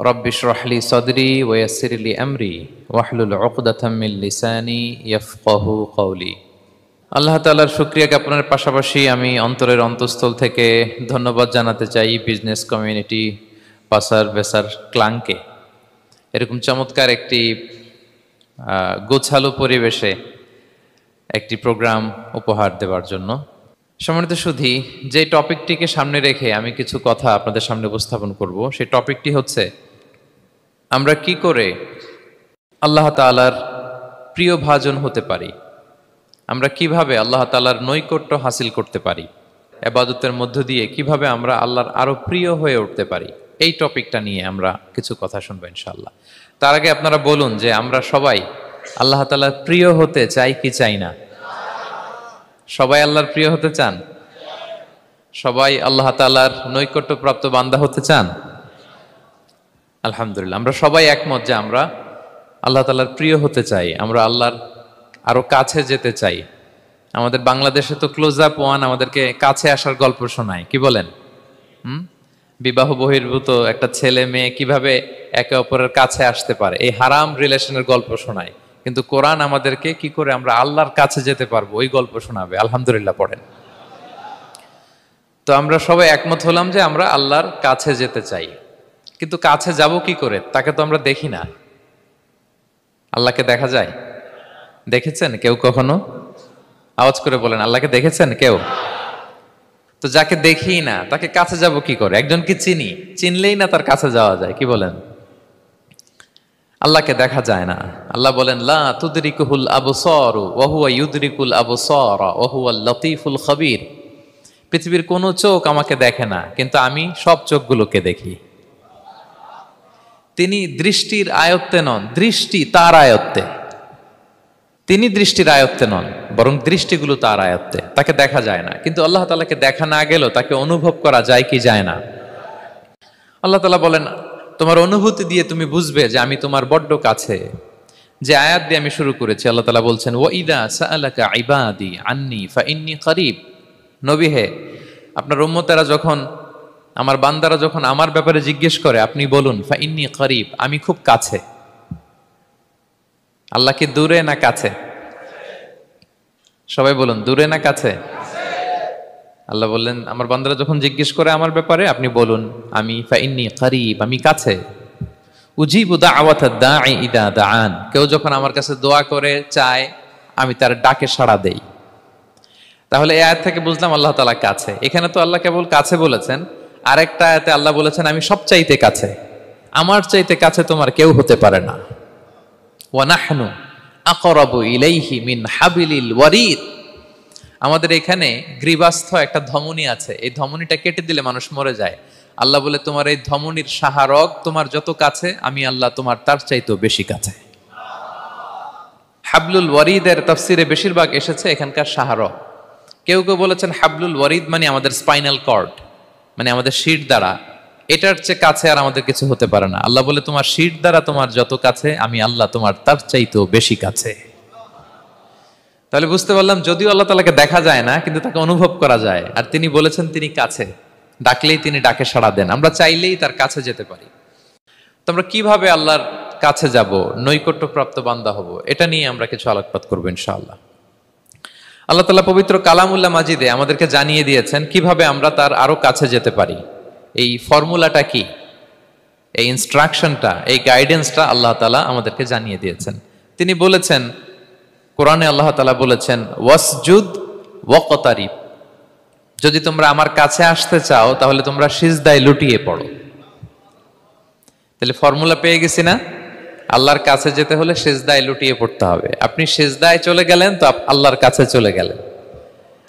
রব্বি ইশরাহ লি সাদরি ওয়া ইয়াসসির লি আমরি ওয়াহলুল উকদাতাম মিন লিসানি ইয়াফকাহু কওলি। আল্লাহ তাআলার শুকরিয়া জ্ঞাপনের পাশাপাশি আমি অন্তরের অন্তঃস্থল থেকে ধন্যবাদ জানাতে চাই বিজনেস কমিউনিটি পাসার বেসার ক্লাংকে এরকম চমৎকার একটি গোছালো পরিবেশে একটি প্রোগ্রাম উপহার দেওয়ার জন্য। সম্মানিত সুধী, যে টপিকটিকে সামনে রেখে আমি কিছু কথা আপনাদের সামনে উপস্থাপন করব, সেই টপিকটি হচ্ছে আমরা কি করে আল্লাহ তাআলার প্রিয় ভাজন হতে পারি, আমরা কিভাবে আল্লাহ তাআলার নৈকট্য হাসিল করতে পারি, ইবাদতের মধ্য দিয়ে কিভাবে আমরা আল্লাহর আরো প্রিয় হয়ে উঠতে পারি। এই টপিকটা নিয়ে আমরা কিছু কথা শুনবো ইনশাআল্লাহ। তার আগে আপনারা বলুন যে আমরা সবাই আল্লাহ তাআলার প্রিয় হতে চাই কি চাই না? সবাই আল্লাহর প্রিয় হতে চান? সবাই আল্লাহ তাআলার নৈকট্যপ্রাপ্ত বান্দা হতে চান? আলহামদুলিল্লাহ, আমরা সবাই একমত যে আমরা আল্লাহ তাআলার প্রিয় হতে চাই, আমরা আল্লাহর আরো কাছে যেতে চাই। আমাদের বাংলাদেশে তো ক্লোজ আপ ওয়ান আমাদেরকে কাছে আসার গল্প শোনায়, কি বলেন? বিবাহ বহির্ভূত একটা ছেলে মেয়ে কিভাবে একে অপরের কাছে আসতে পারে, এই হারাম রিলেশনের গল্প শোনায়। কিন্তু কোরআন আমাদেরকে কি করে আমরা আল্লাহর কাছে যেতে পারবো ওই গল্প শোনাবে। আলহামদুলিল্লাহ পড়েন। তো আমরা সবাই একমত হলাম যে আমরা আল্লাহর কাছে যেতে চাই, কিন্তু কাছে যাব কি করে? তাকে তো আমরা দেখি না। আল্লাহকে দেখা যায়? দেখেছেন কেউ কখনো? আওয়াজ করে বলেন, আল্লাহকে দেখেছেন কেউ? তো যাকে দেখি না তাকে কাছে যাব কি করে? একজনকে চিনি, চিনলেই না তার কাছে যাওয়া যায়, কি বলেন? আল্লাহকে দেখা যায় না। আল্লাহ বলেন লা তুদরিকুহুল আবসারু ওয়া হুয়া ইউদরিকুল আবসারা ওয়া হুয়াল লতীফুল খবীর। পৃথিবীর কোনো চোখ আমাকে দেখে না, কিন্তু আমি সব চোখগুলোকে দেখি। তিনি দৃষ্টির আয়ত্তে নন, দৃষ্টি তার আয়ত্তে। তিনি দৃষ্টির আয়ত্তে নন, বরং দৃষ্টিগুলো তার আয়ত্তে। তাকে দেখা যায় না, কিন্তু আল্লাহ তাআলাকে দেখা না গেলেও তাকে অনুভব করা যায় কি যায় না? আল্লাহ তাআলা বলেন তোমার অনুভূতি দিয়ে তুমি বুঝবে যে আমি তোমার বড্ড কাছে। যে আয়াত দিয়ে আমি শুরু করেছি, আল্লাহ তাআলা বলছেন ওয়া ইযা সাআলাকা ইবাদি আন্নী ফাইন্নী করিব। নবী হে, আপনার উম্মতেরা যখন, আমার বান্দারা যখন আমার ব্যাপারে জিজ্ঞেস করে, আপনি বলুন ফাইন্নী করিব, আমি খুব কাছে। আল্লাহ কি দূরে না কাছে? সবাই বলুন, দূরে না কাছে? আল্লাহ বললেন আমার বান্দারা যখন জিজ্ঞেস করে আমার ব্যাপারে, আপনি বলুন আমি ফাইন্নী করিব, আমি কাছে। উজিবু দাওয়াতাদ দাঈ ইযা দাআন, কেউ যখন আমার কাছে দোয়া করে চায়, আমি তার ডাকে সাড়া দেই। তাহলে এই আয়াত থেকে বুঝলাম আল্লাহ তাআলা কাছে। এখানে তো আল্লাহ কেবল কাছে বলেছেন, আরেকটা আয়াতে আল্লাহ বলেছেন আমি সবচাইতে কাছে, আমার চাইতে কাছে তোমার কেউ হতে পারে না। ওয়া নাহনু আকরাবু ইলাইহি মিন হাবিলিল ওয়ারিদ। আমাদের এখানে গ্রীবাস্থ একটা ধমনী আছে, এই ধমনীটা কেটে দিলে মানুষ মরে যায়। আল্লাহ বলে তোমার এই ধমনীর সাহারক তোমার যত কাছে, আমি আল্লাহ তোমার তার চাইতেও বেশি কাছে। হাবলুল ওয়ারিদের তাফসিরে বেশিরভাগ এসেছে এখানকার সাহারক। কেউ কেউ বলেছেন হাবলুল ওয়ারিদ মানে আমাদের স্পাইনাল কর্ড, মানে আমাদের শির দ্বারা। এটার চেয়ে কাছে আর আমাদের কিছু হতে পারে না। আল্লাহ বলে তোমার শির দ্বারা তোমার যত কাছে, আমি আল্লাহ তোমার তার চাইতেও বেশি কাছে। তাহলে বুঝতে পারলাম যদিও আল্লাহ তাআলাকে দেখা যায় না, কিন্তু তাকে অনুভব করা যায়। আর তিনি বলেছেন তিনি কাছে, ডাকলেই তিনি ডাকে সাড়া দেন, আমরা চাইলেই তার কাছে যেতে পারি। তো আমরা কিভাবে আল্লাহর কাছে যাব, নৈকট্যপ্রাপ্ত বান্দা হব, এটা নিয়ে আমরা কিছু আলোকপাত করবো ইনশাআল্লাহ। আল্লাহ তাআলা পবিত্র কালামুল্লাহ মাজিদে আমাদেরকে জানিয়ে দিয়েছেন কিভাবে আমরা তার আরো কাছে যেতে পারি। এই ফর্মুলাটা কি, এই ইনস্ট্রাকশনটা, এই গাইডেন্সটা আল্লাহ তাআলা আমাদেরকে জানিয়ে দিয়েছেন। তিনি বলেছেন কোরআনে, আল্লাহ তাআলা বলেছেন ওয়াসজুদ ওয়াকতারিব, যদি তোমরা আমার কাছে আসতে চাও তাহলে তোমরা সিজদায় লুটিয়ে পড়ো। তাহলে ফর্মুলা পেয়ে গেছি না? আল্লাহর কাছে যেতে হলে সিজদায় লুটিয়ে পড়তে হবে। আপনি সিজদায় চলে গেলেন তো আল্লাহর কাছে চলে গেলেন।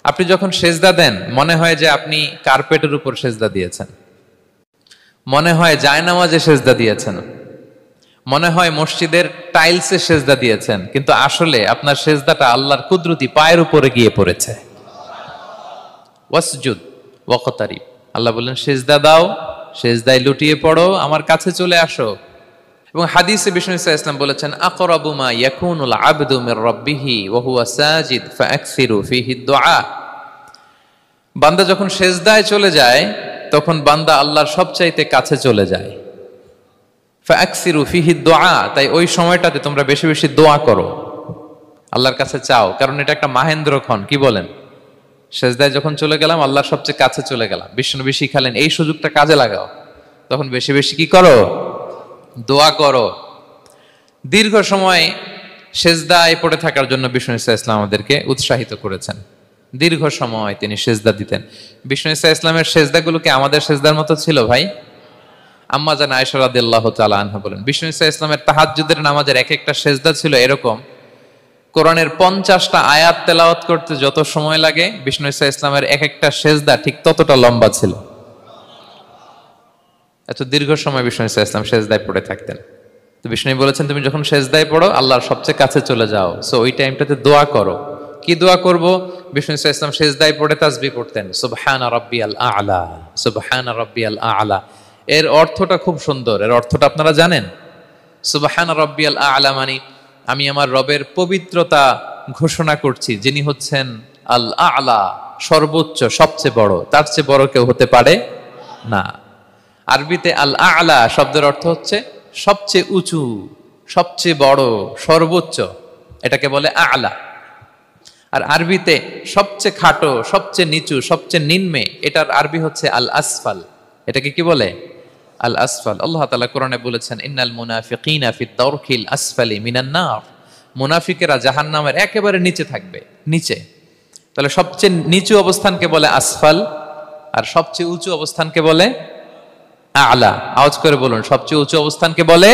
আপনি যখন সিজদা দেন মনে হয় যে আপনি কার্পেটের উপর সিজদা দিয়েছেন, মনে হয় জায়নামাজে সিজদা দিয়েছেন, মনে হয় মসজিদের টাইলসে সিজদা দিয়েছেন, কিন্তু আসলে আপনার সিজদাটা আল্লাহর কুদরতি পায়ের উপরে গিয়ে পড়েছে। ওয়াসজুদ ওয়াকতারিব, আল্লাহ বললেন সিজদা দাও, সিজদায় লুটিয়ে পড়ো, আমার কাছে চলে আসো। এবং হাদিসে বিষ্ণু ইসলাম বলেছেন আকরাবু মা ইয়াকুনুল আবদু মির রাব্বিহি ওয়া হুয়া সাজিদ ফাআকসিরু ফীহি দুআ। বান্দা যখন সিজদায় চলে যায় তখন বান্দা আল্লাহর সবচাইতে কাছে চলে যায়। ফাকসিরু ফিহি দুআ, তাই ওই সময়টাতে তোমরা বেশি বেশি দোয়া করো, আল্লাহর কাছে চাও, কারণ এটা একটা মাহেন্দ্রক্ষণ। কি বলেন? সেজদায় যখন চলে গেলাম, আল্লাহর সবচেয়ে কাছে চলে গেলাম, বিষ্ণুনবী শিখালেন এই সুযোগটা কাজে লাগাও, তখন বেশি বেশি কি করো? দোয়া করো। দীর্ঘ সময় সেজদায় পড়ে থাকার জন্য বিষ্ণু ইসা ইসলাম আমাদেরকে উৎসাহিত করেছেন। দীর্ঘ সময় তিনি সেজদা দিতেন। বিষ্ণু ইসা ইসলামের সেজদাগুলো কি আমাদের সেজদার মতো ছিল ভাই? আম্মা জান আয়েশা রাদিয়াল্লাহু তাআলা আনহা বলেন, বিষ্ণু ইসা ইসলামের তাহাজ্জুদের নামাজের এক একটা সেজদা ছিল এরকম, কোরআনের 50টা আয়াত তেলাওয়াত করতে যত সময় লাগে, বিষ্ণু ইসা ইসলামের এক একটা সেজদা ঠিক ততটা লম্বা ছিল। এত দীর্ঘ সময় বিষ্ণু ইসা ইসলাম সেজদায় পড়ে থাকতেন। তো বিষ্ণু বলেছেন, তুমি যখন সেজদায় পড়ো আল্লাহর সবচেয়ে কাছে চলে যাও, সো ওই টাইমটাতে দোয়া করো। কি দোয়া করব? বিষ্ণু ইসলাম সেজদায় পড়ে তাসবিহ পড়তেন, সুবহানা রাব্বিয়াল আ'লা, সুবহানা রাব্বিয়াল আ'লা। এর অর্থটা খুব সুন্দর। এর অর্থটা আপনারা জানেন? সুবহানা রাব্বিয়াল আ'লা মানে আমি আমার রবের পবিত্রতা ঘোষণা করছি, যিনি হচ্ছেন আল আ'লা, সর্বোচ্চ, সবচেয়ে বড়, তার চেয়ে বড় কেউ হতে পারে না। আরবিতে আল আ'লা শব্দের অর্থ হচ্ছে সবচেয়ে উঁচু, সবচেয়ে বড়, সর্বোচ্চ, এটাকে বলে আ'লা। আর আরবিতে সবচেয়ে খাটো, সবচেয়ে নিচু, সবচেয়ে নিম্নে, এটার আরবি হচ্ছে আল আসফাল। এটাকে কি বলে? আল আসফাল। আল্লাহ তাআলা কোরআনে বলেছেন, ইন্নাল মুনাফিকিনা ফিদ দারকিল আসফালি মিনান নার, মুনাফিকেরা জাহান্নামের একেবারে নিচে থাকবে, নিচে। তাহলে সবচেয়ে নিচু অবস্থানকে বলে আসফাল, আর সবচেয়ে উঁচু অবস্থানকে বলে আ'লা। আওয়াজ করে বলুন, সবচেয়ে উঁচু অবস্থানকে বলে।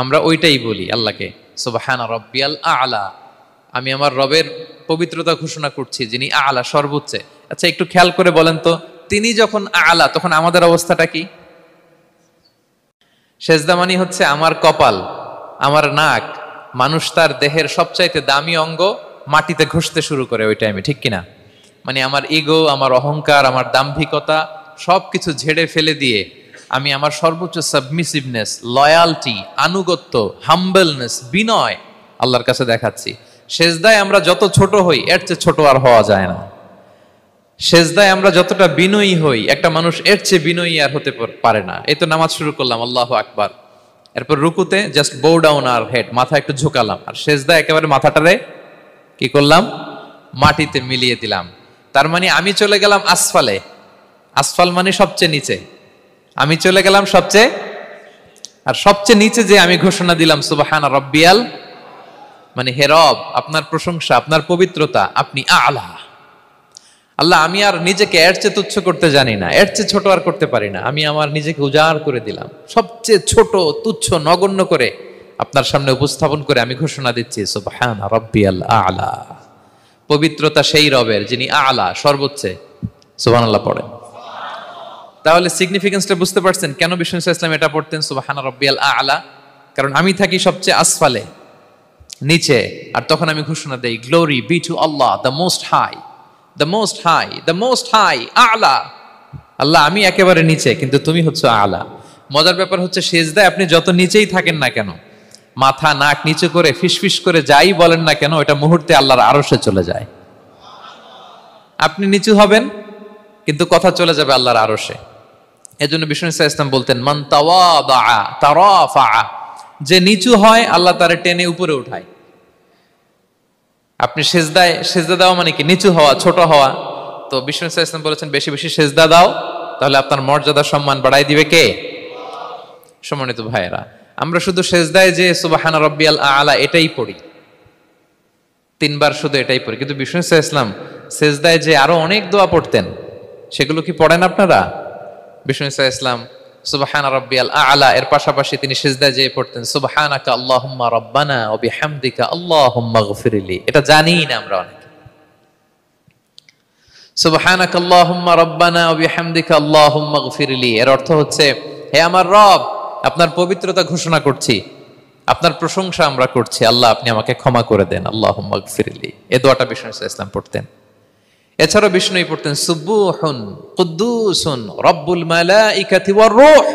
আমরা ওইটাই বলি আল্লাহকে, সুবহানা রাব্বিয়াল আ'লা, আমি আমার রবের পবিত্রতা ঘোষণা করছি, যিনি আ'লা, সর্বোচ্চ। আচ্ছা, একটু খেয়াল করে বলেন তো, তিনি যখন আ'লা, তখন আমাদের অবস্থাটা কি? সেজদা মানে হচ্ছে আমার কপাল, আমার নাক, মানুষ তার দেহের সবচাইতে দামি অঙ্গ মাটিতে ঘষতে শুরু করে ওই টাইমে, ঠিক কিনা? মানে আমার ইগো, আমার অহংকার, আমার দাম্ভিকতা সবকিছু ঝেড়ে ফেলে দিয়ে আমি আমার সর্বোচ্চ সাবমিসিভনেস, লয়ালটি, আনুগত্য, হাম্বলনেস, বিনয় আল্লাহর কাছে দেখাচ্ছি। সেজদায় আমরা যত ছোট হই, এর চেয়ে ছোট আর হওয়া যায় না। সেজদায় আমরা যতটা বিনয়ী হই, একটা মানুষ এর চেয়ে বিনয়ী আর হতে পারে না। এই তো নামাজ শুরু করলাম, আল্লাহু আকবার, এরপর রুকুতে জাস্ট বো ডাউন আর হেড, মাথা একটু ঝুঁকালাম, আর সেজদায় একেবারে মাথাটারে কি করলাম? মাটিতে মিলিয়ে দিলাম। তার মানে আমি চলে গেলাম আসফালে। আসফাল মানে সবচেয়ে নিচে, আমি চলে গেলাম সবচেয়ে, আর সবচেয়ে নিচে যে আমি ঘোষণা দিলাম সুবহানা রাব্বিয়াল, মানে হে রব, আপনার প্রশংসা, আপনার পবিত্রতা, আপনি আ'লা। আল্লাহ, আমি আর নিজেকে এর চেয়ে তুচ্ছ করতে জানি না, এর চেয়ে ছোট আর করতে পারি না, আমি আমার নিজেকে উজাড় করে দিলাম, সবচেয়ে ছোট, তুচ্ছ, নগণ্য করে আপনার সামনে উপস্থাপন করে আমি ঘোষণা দিচ্ছি সুবহানা রাব্বিয়াল আ'লা। পবিত্রতা সেই রবের যিনি আ'লা, সর্বোচ্চ। সুবহানাল্লাহ পড়েন। তাহলে সিগনিফিকেন্সটা বুঝতে পারছেন কেন বিষ্ণু ইসলাম এটা পড়তেন, সুবহানা রাব্বিয়াল আ'লা? কারণ আমি থাকি সবচেয়ে আসফালে, নিচে, আর তখন আমি ঘোষণা দেই, glory be to Allah the most high, the most high, the most high, আ'লা। আল্লাহ, আমি একেবারে নিচে, কিন্তু তুমি হচ্ছে আ'লা। মজার ব্যাপার হচ্ছে, সেজদায় আপনি যত নিচেই থাকেন না কেন, মাথা নাক নিচু করে ফিসফিস করে যাই বলেন না কেন, এটা মুহূর্তে আল্লাহর আরশে চলে যায়। আপনি নিচু হবেন, কিন্তু কথা চলে যাবে আল্লাহর আরশে। এজন্য বিষ্ণু ইসলাম বলতেন, মান তাওয়াদা তারাফা, যে নিচু হয় আল্লাহ তারে টেনে উপরে উঠায়। আপনি সেজদা দাও মানে কি? নিচু হওয়া, ছোট হওয়া। তো বিষ্ণু ইসলাম বলেছেন, বেশি বেশি সেজদা দাও, তাহলে আপনার মর্যাদা, সম্মান বাড়াই দিবে কে? সম্মানিত ভাইয়েরা, আমরা শুধু সেজদায় যে সুবহানা রাব্বিয়াল আ'লা এটাই পড়ি, 3 বার শুধু এটাই পড়ি, কিন্তু বিষ্ণু ইসলাম সেজদায় যে আরো অনেক দোয়া পড়তেন, সেগুলো কি পড়েন আপনারা? বিষ্ণু ইসলাম সুবহানা রাব্বিয়াল আ'লা এর পাশাপাশি তিনি সিজদায় যেয়ে পড়তেন সুবহানাকা আল্লাহুম্মা রাব্বানা ওয়া বিহামদিকা আল্লাহুম্মা গফিরলি। এটা জানি না আমরা অনেকে। সুবহানাকা আল্লাহুম্মা রাব্বানা ওয়া বিহামদিকা আল্লাহুম্মা গফিরলি এর অর্থ হচ্ছে, হে আমার রব, আপনার পবিত্রতা ঘোষণা করছি, আপনার প্রশংসা আমরা করছি, আল্লাহ আপনি আমাকে ক্ষমা করে দেন, আল্লাহুম্মা গফিরলি। এই দোয়াটা বিষ্ণু ইসলাম পড়তেন। এছাড়াও বিষ্ণুই পড়তেন সুবহুন কুদ্দুসুন রব্বুল মালাইকাতি ওয়ার রূহ,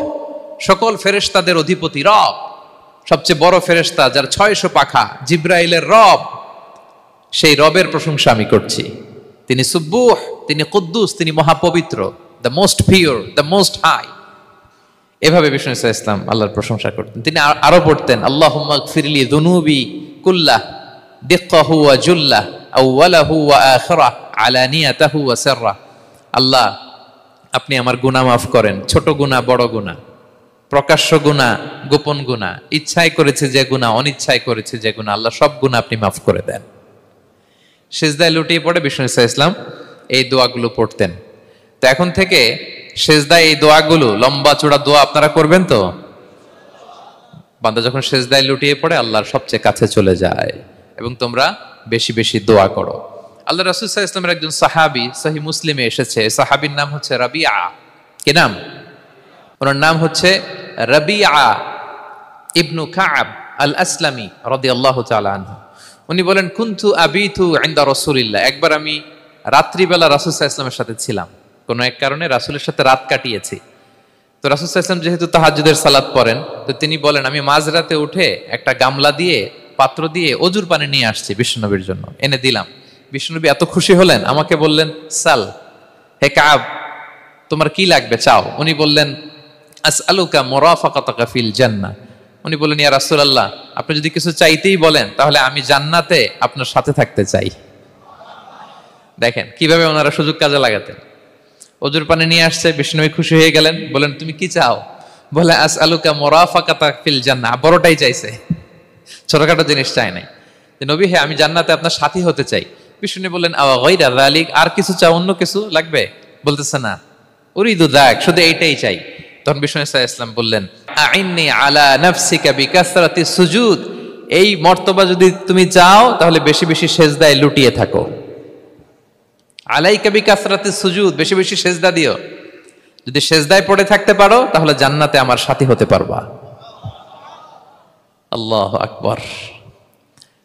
সকল ফেরেশতাদের অধিপতি রব, সবচেয়ে বড় ফেরেশতা যার 600 পাখা, জিব্রাইলের রব, সেই রবের প্রশংসা আমি করছি। তিনি সুবহুহ, তিনি কুদ্দুস, তিনি মহাপবিত্র, the most pure, the most high. এভাবে বিষ্ণু ইসলাম আল্লাহর প্রশংসা করতেন। তিনি আরো পড়তেন, আল্লাহুম্মা গফিরলি যুনুবি কুল্লাহ দিক্কাহু ওয়া জুল্লাহ আউওয়ালাহু ওয়া আখিরাহ আলানিয়াতাহু ওয়া সিররাহ। আল্লাহ, আপনি আমার গুনাহ মাফ করেন, ছোট গুনাহ, বড় গুনাহ, প্রকাশ্য গুনাহ, গোপন গুনাহ, ইচ্ছায় করেছে যে গুনাহ, অনিচ্ছায় করেছে যে গুনাহ, আল্লাহ সব গুনাহ আপনি মাফ করে দেন। সিজদায় লুটিয়ে পড়ে বিষ্ণু ইসলাম এই দোয়াগুলো পড়তেন। তো এখন থেকে সিজদায় এই দোয়াগুলো, লম্বা চূড়া দোয়া আপনারা করবেন তো? বান্দা যখন সিজদায় লুটিয়ে পড়ে আল্লাহর সবচেয়ে কাছে চলে যায়। এবং তোমরা বেশি বেশি দোয়া করো। আল্লাহ রাসূল সাল্লাল্লাহু আলাইহি ওয়াসাল্লামের একজন সাহাবী, সহিহ মুসলিমে এসেছে, সাহাবীর নাম হচ্ছে রাবিআ। কি নাম? ওনার নাম হচ্ছে রাবিআ ইবনু কাব আল আসলামি রাদিয়াল্লাহু তাআলা আনহু। উনি বলেন, কুনতু আবিতু ইনদা রাসূলিল্লাহ। একবার আমি রাত্রিবেলা রাসূল সাল্লাল্লাহু আলাইহি ওয়াসাল্লামের সাথে ছিলাম, কোনো এক কারণে রাসূলের সাথে রাত কাটিয়েছি। তো রাসূল সাল্লাল্লাহু আলাইহি ওয়াসাল্লাম যেহেতু তাহাজ্জুদের সালাত পড়েন, তো তিনি বলেন, আমি মাঝরাতে উঠে একটা গামলা দিয়ে, পাত্র দিয়ে অজুর পানি নিয়ে আসছি বিশ্বনবীর জন্য, এনে দিলাম। বিশ্বনবী এত খুশি হলেন, আমাকে বললেন, সাল, হে কাব, তোমার কি লাগবে চাও। উনি বললেন, আসআলুকা মুরাফাকাতাকা ফিল জান্নাহ। উনি বললেন, ইয়া রাসূলুল্লাহ, আপনি যদি কিছু চাইতেই বলেন তাহলে আমি জান্নাতে আপনার সাথে থাকতে চাই। দেখেন কিভাবে ওনারা সুযোগ কাজে লাগাতেন। অজুর পানি নিয়ে আসছে, বিষ্ণুবী খুশি হয়ে গেলেন, বলেন, তুমি কি চাও? বলে, আসআলুকা মুরাফাকাতাকা ফিল জান্নাহ। বড়টাই চাইছে, ছোটখাটো জিনিস চাই নাই। যে নবী, হে, আমি জান্নাতে আপনার সাথী হতে চাই। বিষ্ণু বললেন, আওয়া গায়রা যালিক, আর কিছু চাও, অন্য কিছু লাগবে? বলতেছে, না, উরিদু যাক, শুধু এইটাই চাই। তখন বিষ্ণু সাল্লাল্লাহু আলাইহি ওয়াসাল্লাম বললেন, আইন্নি আলা নাফসিকা বিকাসরাতিস সুজুদ। এই মর্তবা যদি তুমি চাও তাহলে বেশি বেশি সিজদায় লুটিয়ে থাকো। আলাইকা বিকাসরাতিস সুজুদ, বেশি বেশি সিজদা দিও। যদি সিজদায় পড়ে থাকতে পারো তাহলে জান্নাতে আমার সাথী হতে পারবা। আল্লাহু আকবার।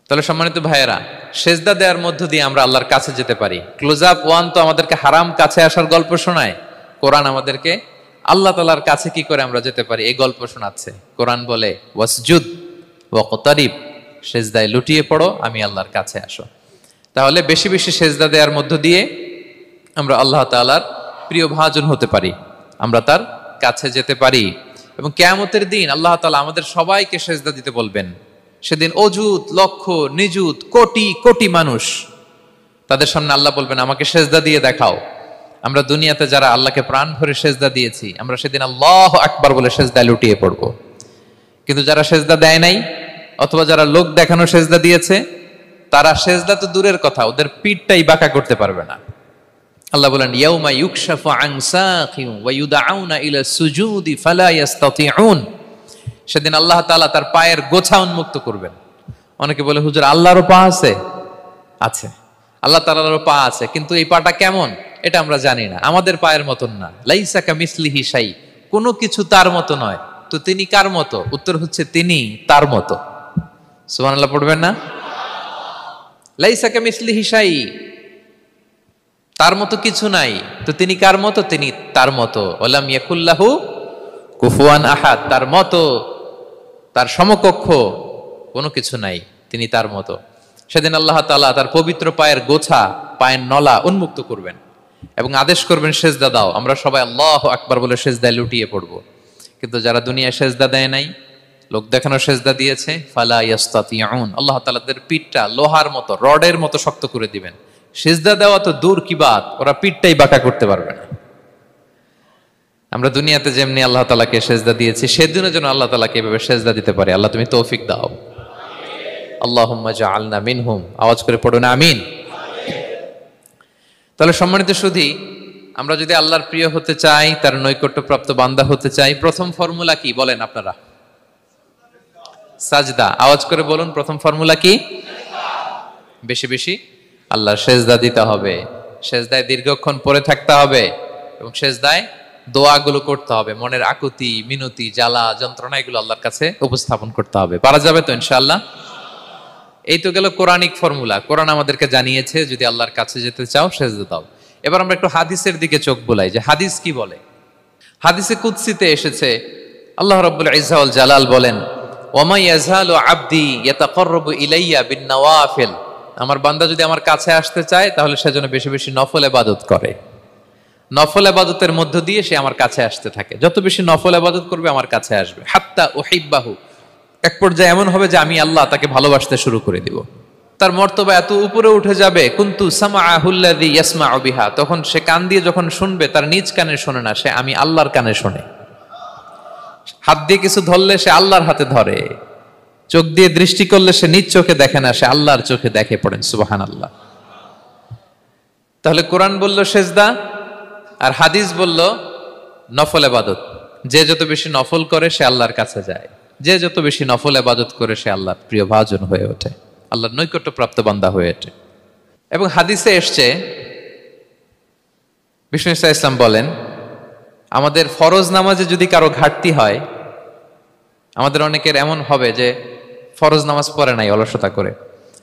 তাহলে সম্মানিত ভাইয়েরা, সিজদা দেওয়ার মধ্য দিয়ে আমরা আল্লাহর কাছে যেতে পারি। ক্লোজ আপ ওয়ান তো আমাদেরকে হারাম কাছে আসার গল্প শোনায়, কোরআন আমাদেরকে আল্লাহ তাআলার কাছে কি করে আমরা যেতে পারি এই গল্প শোনাচ্ছে। কোরআন বলে, ওয়াসজুদ ওয়াকতারিব, সিজদায় লুটিয়ে পড়ো, আমি আল্লাহর কাছে আসো। তাহলে বেশি বেশি সিজদা দেওয়ার মধ্য দিয়ে আমরা আল্লাহ তাআলার প্রিয় ভাজন হতে পারি, আমরা তার কাছে যেতে পারি। এবং কিয়ামতের দিন আল্লাহ তাআলা আমাদের সবাইকে সিজদা দিতে বলবেন। সেদিন অযুত, লক্ষ, নিযুত, কোটি কোটি মানুষ, তাদের সামনে আল্লাহ বলবেন, আমাকে সিজদা দিয়ে দেখাও। আমরা দুনিয়াতে যারা আল্লাহকে প্রাণ ভরে সিজদা দিয়েছি, আমরা সেদিন আল্লাহু আকবার বলে সিজদায় লুটিয়ে পড়ব। কিন্তু যারা সিজদা দেয় নাই, অথবা যারা লোক দেখানো সিজদা দিয়েছে, তারা সিজদা তো দূরের কথা, ওদের পিঠটাই বাঁকা করতে পারবে না। আল্লাহ বলেন, ইয়াউমা ইউকশাফু আন সাকিন ওয়া ইউদআউনা ইলা সুজুদি ফালা ইস্তাতিউন। সেদিন আল্লাহ তাআলা তার পায়ের গোছা উন্মুক্ত করবেন। অনেকে বলে, হুজুর, আল্লাহরও পা আছে? আছে, আল্লাহ তাআলারও পা আছে, কিন্তু এই পাটা কেমন এটা আমরা জানি না, আমাদের পায়ের মতন না। লাইসা কামিসলিহি শাই, কোনো কিছু তার মতো নয়। তো তিনি কার মতো? উত্তর হচ্ছে, তিনি তার মতো। সুবহানাল্লাহ পড়বেন না? লাইসা কামিসলিহি শাই, তার মতো কিছু নাই। তো তিনি কার মতো? তিনি তার মতো। ওয়ালাম ইয়াকুল্লাহু কুফুয়ান আহাদ, তার মতো, তার সমকক্ষ কোনো কিছু নাই, তিনি তার মতো। সেদিন আল্লাহ তাআলা তার পবিত্র পায়ের গোছা, পায়ের নলা উন্মুক্ত করবেন এবং আদেশ করবেন, সিজদা দাও। আমরা সবাই আল্লাহু আকবার বলে সিজদায় লুটিয়ে পড়ব। কিন্তু যারা দুনিয়ায় সিজদা দেয় নাই, লোক দেখানো সিজদা দিয়েছে, ফালা ইস্তাতিউন, আল্লাহ তাআলা তাদের পিঠটা লোহার মতো, রডের মতো শক্ত করে দিবেন। সিজদা দেওয়া তো দূর কি বাত, ওরা পিঠটাই বাঁকা করতে পারবে না। আমরা দুনিয়াতে যেমনি আল্লাহ তাআলাকে সিজদা দিয়েছি, সেদিনও যেন আল্লাহ তাআলাকে এভাবে সিজদা দিতে পারে। আল্লাহ তুমি তৌফিক দাও। আল্লাহুম্মা জাআলনা মিনহুম, আওয়াজ করে পড়ুন আমিন। তাহলে সম্মানিত সুধী, আমরা যদি আল্লাহর প্রিয় হতে চাই, তার নৈকট্যপ্রাপ্ত বান্দা হতে চাই, প্রথম ফর্মুলা কি বলেন আপনারা? সাজদা। আওয়াজ করে বলুন, প্রথম ফর্মুলা কি? বেশি বেশি আল্লাহর সিজদা দিতে হবে, সিজদায় দীর্ঘক্ষণ পড়ে থাকতে হবে এবং সিজদায় দোয়াগুলো করতে হবে। মনের আকুতি, মিনতি, জ্বালা, যন্ত্রণা এগুলো আল্লাহর কাছে উপস্থাপন করতে হবে। পারা যাবে তো ইনশাআল্লাহ? এই তো গেল কোরআনিক ফর্মুলা। কোরআন আমাদেরকে জানিয়েছে, যদি আল্লাহর কাছে যেতে চাও সিজদা দাও। এবার আমরা একটু হাদিসের দিকে চোখ বুলাই, যে হাদিস কি বলে। হাদিসে কুদসিতে এসেছে, আল্লাহ রাব্বুল ইজ্জা ওয়াল জালাল বলেন, ওয়ামা ইয়াজালু আবদি ইয়াতাকাররাবু ইলাইয়া বিন-নওয়াফিল, আমার বান্দা যদি আমার কাছে আসতে চায় তাহলে সেজন্য বেশি বেশি নফল ইবাদত করে। নফল ইবাদতের মধ্য দিয়ে সে আমার কাছে আসতে থাকে। যত বেশি নফল ইবাদত করবে আমার কাছে আসবে। হাত্তা উহিব্বাহু, এক পর্যায়ে এমন হবে যে আমি আল্লাহ তাকে ভালোবাসতে শুরু করে দিব। তার মর্তবা এত উপরে উঠে যাবে, কুনতু সামাআহুল্লাযী ইয়াসমাউ বিহা, তখন সে কান দিয়ে যখন শুনবে তার নিজ কানে শোনে না, সে আমি আল্লাহর কানে শোনে। হাত দিয়ে কিছু ধরলে সে আল্লাহর হাতে ধরে, চোখ দিয়ে দৃষ্টি করলে সে নিজ চোখে দেখে না, সে আল্লাহর চোখে দেখে। পড়েন সুবহানাল্লাহ। তাহলে কোরআন বলল সেজদা, আর হাদিস বলল নফল ইবাদত। যে যত বেশি নফল করে সে আল্লাহর কাছে যায়, যে যত বেশি নফল ইবাদত করে সে আল্লাহর প্রিয় ভাজন হয়ে ওঠে, আল্লাহর নৈকট্যপ্রাপ্ত বান্দা হয়ে ওঠে। এবং হাদিসে এসছে, বিষ্ণু ইসা ইসলাম বলেন, আমাদের ফরজ নামাজে যদি কারো ঘাটতি হয়, আমাদের অনেকের এমন হবে যে ফরজ নামাজ পড়ে নাই অলসতা করে,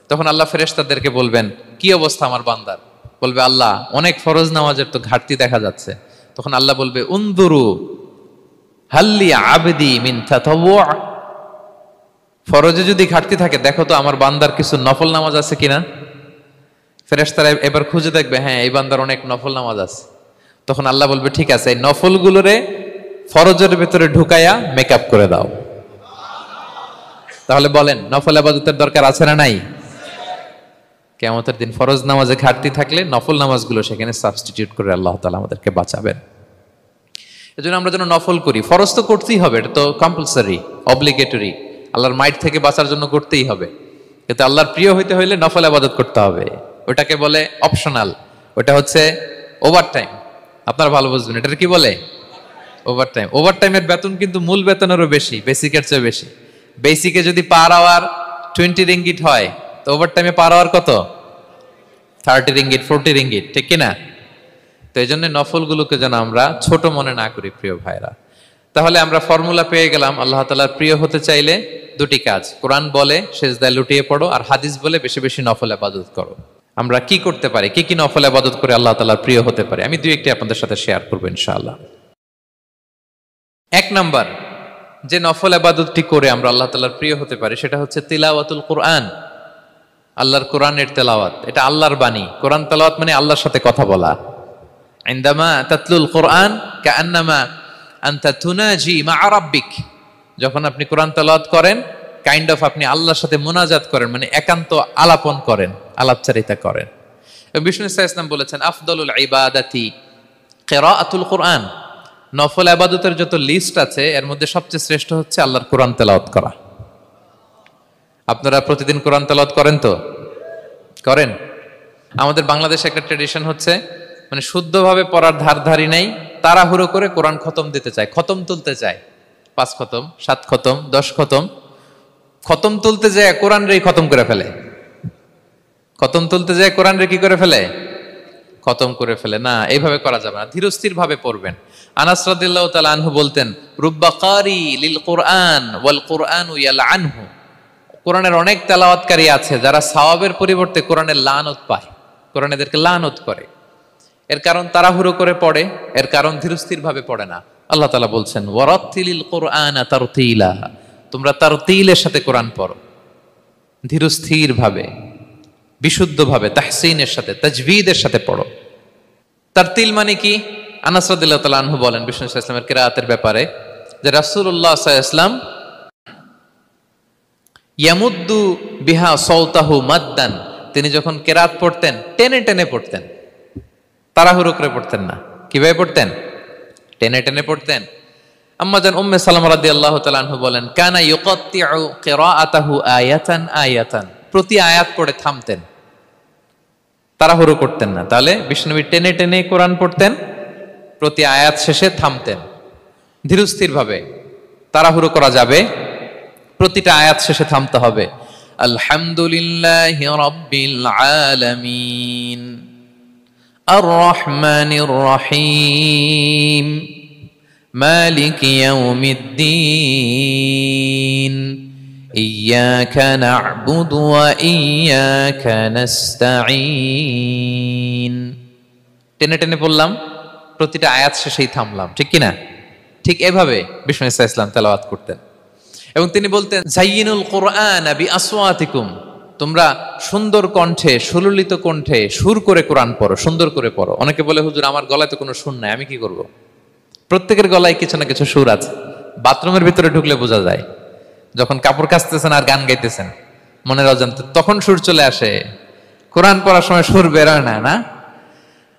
তখন আল্লাহ ফেরেশতাদেরকে বলবেন কি অবস্থা আমার বান্দার? বলবে আল্লাহ অনেক ফরজ নামাজের তো ঘাটতি দেখা যাচ্ছে। তখন আল্লাহ বলবে উনদুরু হাল্লি আবদি মিন তাতাওয়ু, ফরজে যদি ঘাটতি থাকে দেখো তো আমার বান্দার কিছু নফল নামাজ আছে কিনা। ফেরেশতারা এবার খুঁজে দেখবে, হ্যাঁ এই বান্দার অনেক নফল নামাজ আছে। তখন আল্লাহ বলবে ঠিক আছে, এই নফলগুলোরে ফরজের ভেতরে ঢুকায়া মেকআপ করে দাও। তাহলে বলেন নফল ইবাদতের দরকার আছে না নাই? কিয়ামতের দিন ফরজ নামাজে ঘাটতি থাকলে নফল নামাজগুলো সেখানে সাবস্টিটিউট করে আল্লাহ তাআলা আমাদেরকে বাঁচাবেন। এজন্য আমরা যেন নফল করি। ফরজ তো করতেই হবে, এটা তো কম্পালসারি, অব্লিগেটরি, আল্লাহর মাইট থেকে বাঁচার জন্য করতেই হবে। কিন্তু আল্লাহর প্রিয় হইতে হইলে নফল ইবাদত করতে হবে। ওটাকে বলে অপশনাল, ওটা হচ্ছে ওভারটাইম। আপনারা ভালো বুঝবেন, এটা কি বলে? ওভারটাইম। ওভারটাইমের বেতন কিন্তু মূল বেতনেরও বেশি, বেসিকের চেয়ে বেশি। বেসিকে যদি পার আওয়ার 20 রিঙ্গিট হয়, তো ওভারটাইমে পার আওয়ার কত? 30 রিঙ্গিট, 40 রিঙ্গিট, ঠিক কিনা? তো এই জন্য নফলগুলোকে যেন আমরা ছোট মনে না করি প্রিয় ভাইরা। তাহলে আমরা ফর্মুলা পেয়ে গেলাম, আল্লাহ তাআলার প্রিয় হতে চাইলে দুটি কাজ, কোরআন বলে সেজদায় লুটিয়ে পড়ো, আর হাদিস বলে বেশি বেশি নফল ইবাদত করো। আমরা কি করতে পারি, কি কি নফল ইবাদত করে আল্লাহ তাআলার প্রিয় হতে পারি, আমি দুই একটি আপনাদের সাথে শেয়ার করবো ইনশাআল্লাহ। এক নাম্বার যে নফল ইবাদতটি করে আমরা আল্লাহ তাআলার প্রিয় হতে পারি সেটা হচ্ছে তিলাওয়াতুল কোরআন, আল্লাহর কোরআনের তেলাওয়াত। এটা আল্লাহর বাণী। কোরআন তেলাওয়াত মানে আল্লাহর সাথে কথা বলা। ইনদামা তাতলুল কোরআন কাআন্নামা আনতা তুনাজি মা রাব্বিক, যখন আপনি কোরআন তেলাওয়াত করেন কাইন্ড অফ আপনি আল্লাহর সাথে মুনাজাত করেন, মানে একান্ত আলাপন করেন, আলাপচারিতা করেন। বিষ্ণু ইসলাম বলেছেন আফদলুল ইবাদাতি কিরাআতুল কোরআন, নফল ইবাদতের যত লিস্ট আছে এর মধ্যে সবচেয়ে শ্রেষ্ঠ হচ্ছে আল্লাহর কোরআন তেলাওয়াত করা। আপনারা প্রতিদিন কোরআন তেলাওয়াত করেন তো? করেন? আমাদের বাংলাদেশে একটা ট্র্যাডিশন হচ্ছে, মানে শুদ্ধভাবে পড়ার ধারধারি নেই, তাড়াহুড়ো করে কোরআন খতম দিতে চায়, খতম তুলতে চায়। 5 খতম, 7 খতম, 10 খতম। খতম তুলতে যায় কোরআন রে খতম করে ফেলে। খতম তুলতে যায় কোরআন রে কি করে ফেলে? খতম করে ফেলে। না, এইভাবে করা যাবে না, ধীরস্থির ভাবে পড়বেন। আনাস রাদিয়াল্লাহু তাআলা আনহু বলতেন রুব্বা কারি লিল কোরআন ওয়াল কোরআনু ইয়ালআনহু, কোরআনের অনেক তেলাওয়াতকারী আছে যারা সওয়াবের পরিবর্তে কোরআনের লানত পায়, কোরআন এদেরকে লানত করে। এর কারণ তাড়াহুড়ো করে পড়ে, এর কারণ ধীরস্থির ভাবে পড়ে না। আল্লাহ তাআলা বলছেন ওয়ারাত্তিলিল কোরআনা তারতিলা, তোমরা তারতিলের সাথে কোরআন পড়ো, ধীরস্থির ভাবে, বিশুদ্ধ ভাবে, তাহসিনের সাথে, তাজবিদের সাথে পড়ো। তারতিল মানে কি? আনাস রাদিয়াল্লাহু তাআলা আনহু বলেন বিষ্ণু সাল্লাল্লাহু আলাইহি ওয়াসাল্লামের কিরাআতের ব্যাপারে যে রাসূলুল্লাহ সাল্লাল্লাহু আলাইহি ওয়াসাল্লাম ইয়ামুদ্দু বিহা সাওতাহু মাদ্দান, তিনি যখন কিরাআত পড়তেন টেনে টেনে পড়তেন, তাড়াহুড়ো করে পড়তেন না। কিভাবে পড়তেন? টেনে টেনে পড়তেন। আম্মা জান উম্মে সালামা রাদিয়াল্লাহু তাআলা আনহা বলেন কানা ইউকাত্তিউ কিরাআতাহু আয়াতান আয়াতান, প্রতি আয়াত পড়ে থামতেন, তাড়াহুড়ো করতেন না। তাহলে বিষ্ণুনবী টেনে টেনে কোরআন পড়তেন, প্রতি আয়াত শেষে থামতেন, ধীরস্থির ভাবে। তাড়াহুড়ো করা যাবে, প্রতিটা আয়াত শেষে থামতে হবে। আলহামদুলিল্লাহি রাব্বিল আলামিন আর রহমানির রহিম মালিকি ইয়াউমিদ্দিন ইয়্যাকা না'বুদু ওয়া ইয়্যাকা নাস্তাঈন। টেনে টেনে বললাম, প্রতিটা আয়াত শেষেই থামলাম, ঠিক কিনা? ঠিক এভাবে বিষ্ণু ইসা ইসলাম তেলাওয়াত করতেন। এবং তিনি বলতেন জাইয়িনুল কোরআন বিআসওয়াতিকুম, তোমরা সুন্দর কণ্ঠে, সুললিত কণ্ঠে সুর করে কোরআন পড়ো, সুন্দর করে পড়ো। অনেকে বলে, হুজুর আমার গলায় তো কোনো সুর নাই, আমি কি করব? প্রত্যেকের গলায় কিছু না কিছু সুর আছে। বাথরুমের ভিতরে ঢুকলে বোঝা যায়, যখন কাপড় কাচতেছেন আর গান গাইতেছেন মনের অজান্তে, তখন সুর চলে আসে। কোরআন পড়ার সময় সুর বেরোয় না, না?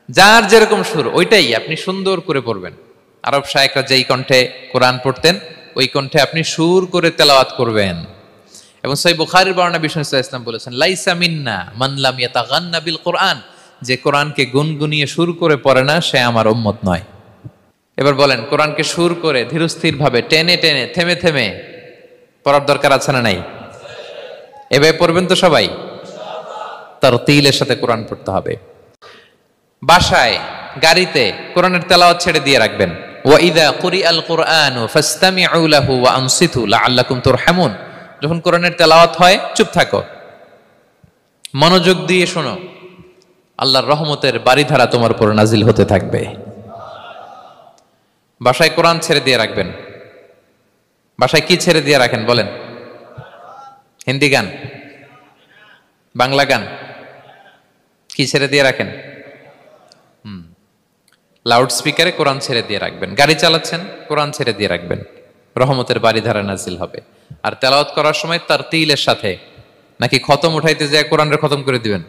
যার যেরকম সুর ওইটাই আপনি সুন্দর করে পড়বেন। আরব শায়েখরা যেই কণ্ঠে কোরআন পড়তেন ওই কণ্ঠে আপনি সুর করে তেলাওয়াত করবেন। এবং সহিহ বুখারীর বর্ণনা বিষ্ণু সাল্লাল্লাহু আলাইহি ওয়াসাল্লাম বলেছেন, লাইসা মিন্না মান লাম ইয়াতাগান্না বিল কোরআন, যে কোরআনকে গুনগুনিয়ে সুর করে পড়ে না সে আমার উম্মত নয়। এবার বলেন, কোরআনকে সুর করে ধীরস্থির ভাবে টেনে টেনে থেমে থেমে পড়ার দরকার আছে না নাই? এভাবে পড়বেন তো সবাই? তারতিলের সাথে কোরআন পড়তে হবে। বাসায়, গাড়িতে কোরআনের তেলাওয়াত ছেড়ে দিয়ে রাখবেন। ওয়া ইযা কুরিআল কুরআনু ফাসতামিউ লাহু ওয়া আনসিতু লাআল্লাকুম তুরহামুন। যখন কোরআনের তেলাওয়াত হয় চুপ থাকো, মনোযোগ দিয়ে শোনো, আল্লাহর রহমতের বারিধারা তোমার উপর নাজিল হতে থাকবে। বাসায় কোরআন ছেড়ে দিয়ে রাখবেন। বাসায় কি ছেড়ে দিয়ে রাখেন বলেন? হিন্দি গান, বাংলা গান, কি ছেড়ে দিয়ে রাখেন? লাউড স্পিকারে কোরআন ছেড়ে দিয়ে রাখবেন। গাড়ি চালাচ্ছেন, কোরআন ছেড়ে দিয়ে রাখবেন, রহমতের বারিধারা নাজিল হবে। আর তেলাওয়াত করার সময় তারতিলের সাথে, নাকি খতম উঠাইতে যায় কোরআনের খতম করে দিবেন?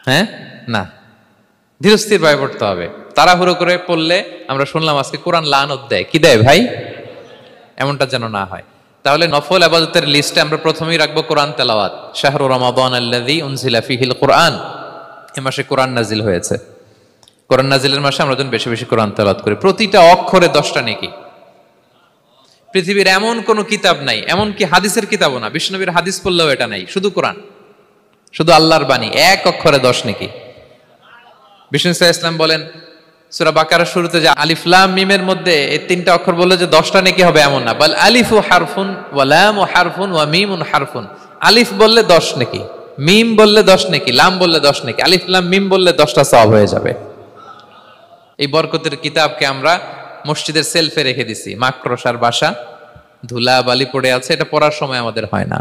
হ্যাঁ, না, ধীরস্থির ভাবে পড়তে হবে। তাড়াহুড়ো করে পড়লে আমরা শুনলাম আজকে কোরআন লানত দেয়। কি দেয় ভাই? এমনটা যেন না হয়। তাহলে নফল ইবাদতের লিস্টে আমরা প্রথমেই রাখবো কোরআন তেলাওয়াত। শাহরু রমাদান আল্লাযী উনজিলা ফীহিল কুরআন, এই মাসে কোরআন নাজিল হয়েছে। কোরআন নাজিলের মাসে আমরা যেন বেশি বেশি কোরআন তেলাওয়াত করি। প্রতিটা অক্ষরে 10টা নেকি। পৃথিবীর এমন কোন কিতাব নাই, এমন কি হাদিসের কিতাবও না, বিষ্ণুনবীর হাদিস পড়লেও এটা নাই, শুধু কোরআন, শুধু আল্লাহর বাণী, এক অক্ষরে 10 নেকি। বিষ্ণু সাল্লাল্লাহু আলাইহি ওয়াসাল্লাম বলেন সূরা বাকারার শুরুতে যে আলিফ লাম মিমের মধ্যে এই 3টা অক্ষর বললে যে 10টা নেকি হবে এমন না, বল আলিফু হারফুন ওয়া লামু হারফুন ওয়া মিমুন হারফুন। আলিফ বললে 10 নেকি, মিম বললে 10 নেকি, লাম বললে 10 নেকি, আলিফ লাম মিম বললে 10টা সওয়াব হয়ে যাবে। এই বরকতের কিতাবকে আমরা মসজিদের সেলফে রেখে দিছি। মাকড়সার বাসা, ধুলা বালি পড়ে আছে, এটা পড়ার সময় আমাদের হয় না।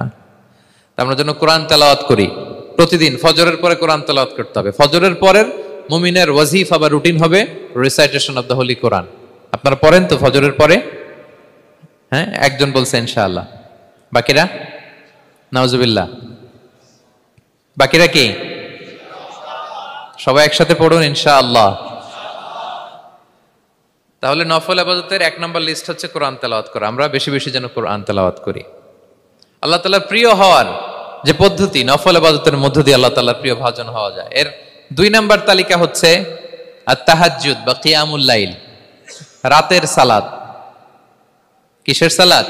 আমরা যেন কোরআন তেলাওয়াত করি প্রতিদিন। ফজরের পরে কোরআন তেলাওয়াত করতে হবে। ফজরের পরের মুমিনের ওয়াজিফা বা রুটিন হবে রিসাইটেশন অফ দ্য হোলি কোরআন। আপনারা পড়েন তো ফজরের পরে? হ্যাঁ, একজন বলছে ইনশাআল্লাহ, বাকিরা নাউজুবিল্লাহ। বাকিরা কি? সবাই একসাথে পড়ুন ইনশাআল্লাহ। তাহলে নফল ইবাদতের 1 নম্বর লিস্ট হচ্ছে কোরআন তেলাওয়াত করা। আমরা বেশি বেশি যেন কোরআন তেলাওয়াত করি। আল্লাহ তাআলার প্রিয় হওয়ার যে পদ্ধতি, নফল ইবাদতের মধ্য দিয়ে আল্লাহ তাআলার প্রিয় ভাজন হওয়া যায়। এর 2 নম্বর তালিকা হচ্ছে আত-তাহাজ্জুদ বা কিয়ামুল লাইল, রাতের সালাত। কিসের সালাত?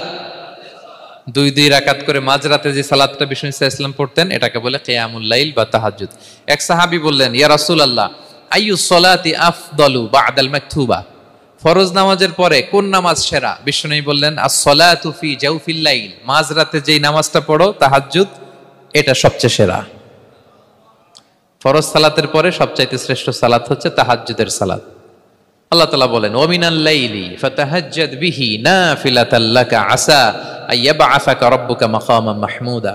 2 রাকাত করে মাঝরাতে যে সালাতটা বিষ্ণু সাল্লাল্লাহু আলাইহি ওয়াসাল্লাম পড়তেন এটাকে বলে কিয়ামুল লাইল বা তাহাজ্জুদ। এক সাহাবী বললেন, ইয়া রাসূলুল্লাহ, আইয়ুস সালাতি আফদালু বা'দাল মাকতুবা, ফরজ নামাজের পরে কোন নামাজ সেরা? বিষ্ণু বললেন, আস-সালাতু ফি জাওফিল লাইল, মাঝরাতে যেই নামাজটা পড়ো তাহাজ্জুদ, এটা সবচেয়ে সেরা। ফরজ সালাতের পরে সবচাইতে শ্রেষ্ঠ সালাত হচ্ছে তাহাজ্জুদের সালাত। আল্লাহ তাআলা বলেন, ওয়া মিনাল লাইলি ফাতাহাজ্জাদ বিহি নাফিলাতাল লাকা আসা আইয়াবআসাকা রাব্বুকা মাকামান মাহমুদা।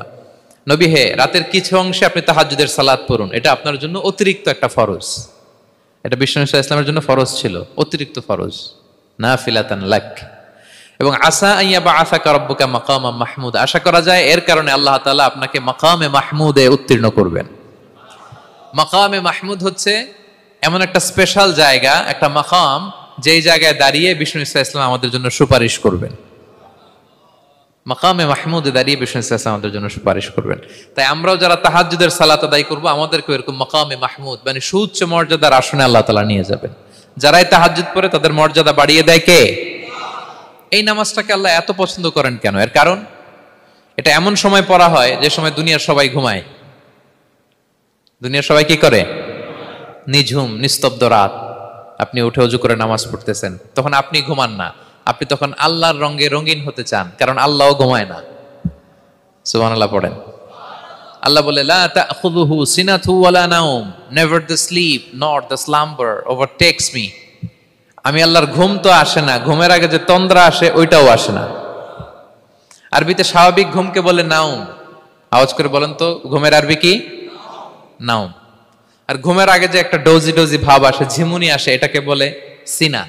নবী হে, রাতের কিছু অংশে আপনি তাহাজ্জুদের সালাত পড়ুন, এটা আপনার জন্য অতিরিক্ত একটা ফরজ। এটা বিষ্ণু সাল্লাল্লাহু আলাইহি ওয়াসাল্লামের জন্য ফরজ ছিল, অতিরিক্ত ফরজ, নাফিলাতান লাক। এবং আসা আইয়াবআসাকা রাব্বুকা মাকামান মাহমুদা, আশা করা যায় এর কারণে আল্লাহ তাআলা আপনাকে মাকামে মাহমুদে উত্তীর্ণ করবেন। মাকামে মাহমুদ হচ্ছে এমন একটা স্পেশাল জায়গা, একটা মাকাম, যেই জায়গায় দাঁড়িয়ে বিষ্ণু সাল্লাল্লাহু আলাইহি ওয়াসাল্লাম আমাদের জন্য সুপারিশ করবেন। মাকামে মাহমুদে দাঁড়িয়ে বিষ্ণু সাল্লাল্লাহু আলাইহি ওয়াসাল্লাম আমাদের জন্য সুপারিশ করবেন। তাই আমরাও যারা তাহাজ্জুদের সালাত আদায় করব, আমাদেরকে এরকম মাকামে মাহমুদ মানে সুউচ্চ মর্যাদার আসনে আল্লাহ তাআলা নিয়ে যাবেন। যারাই তাহাজ্জুদ পড়ে তাদের মর্যাদা বাড়িয়ে দেয় কে? এই নামাজটাকে আল্লাহ এত পছন্দ করেন কেন? এর কারণ, এটা এমন সময় পড়া হয় যে সময় দুনিয়ার সবাই ঘুমায়। দুনিয়ার সবাই কি করে? নিঝুম নিস্তব্ধ রাত, আপনি উঠে ওযু করে নামাজ পড়তেছেন, তখন আপনি ঘুমান না, আপনি তখন আল্লাহর রঙে রঙিন হতে চান, কারণ আল্লাহও ঘুমায় না। সুবহানাল্লাহ পড়েন। আল্লাহ বলে, লা তাখুযুহু সিনাতু ওয়ালা নাওম, never the sleep not the slumber overtakes me. আমি আল্লাহর ঘুম তো আসে না, ঘুমের আগে যে তন্দ্রা আসে ওইটাও আসে না। আরবিতে স্বাভাবিক ঘুমকে বলে নাওম, আওয়াজ করে বলেন তো ঘুমের আরবি কি? নাওম। আর ঘুমের আগে যে একটা ডোজি ডোজি ভাব আসে, ঝিমুনি আসে, এটাকে বলে সিনা।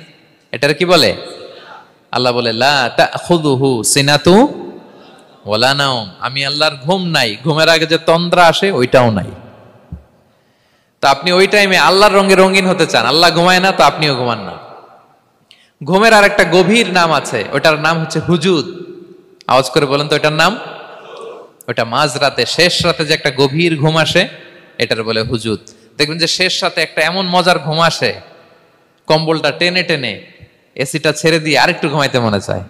এটার কি বলে? আল্লাহ বলে লা তাখুযুহু সিনাতু ওয়ালা নাওম, আমি আল্লাহর ঘুম নাই, ঘুমের আগে যে তন্দ্রা আসে ওইটাও নাই। তো আপনি ওই টাইমে আল্লাহর রঙে রঙিন হতে চান, আল্লাহ ঘুমায় না তো আপনিও ঘুমান না। ঘুমের আর একটা গভীর নাম আছে, ওটার নাম হচ্ছে হুজুদ। আওয়াজ করে বলেন তো এটার নাম? ওটা মাঝরাতে, শেষ রাতে যে একটা গভীর ঘুম আসে, এটার বলে হুজুদ। দেখবেন যে শেষ রাতে একটা এমন মজার ঘুম আসে, কম্বলটা টেনে টেনে এসিটা ছেড়ে দিয়ে আরেকটু ঘুমাইতে মনে চায়,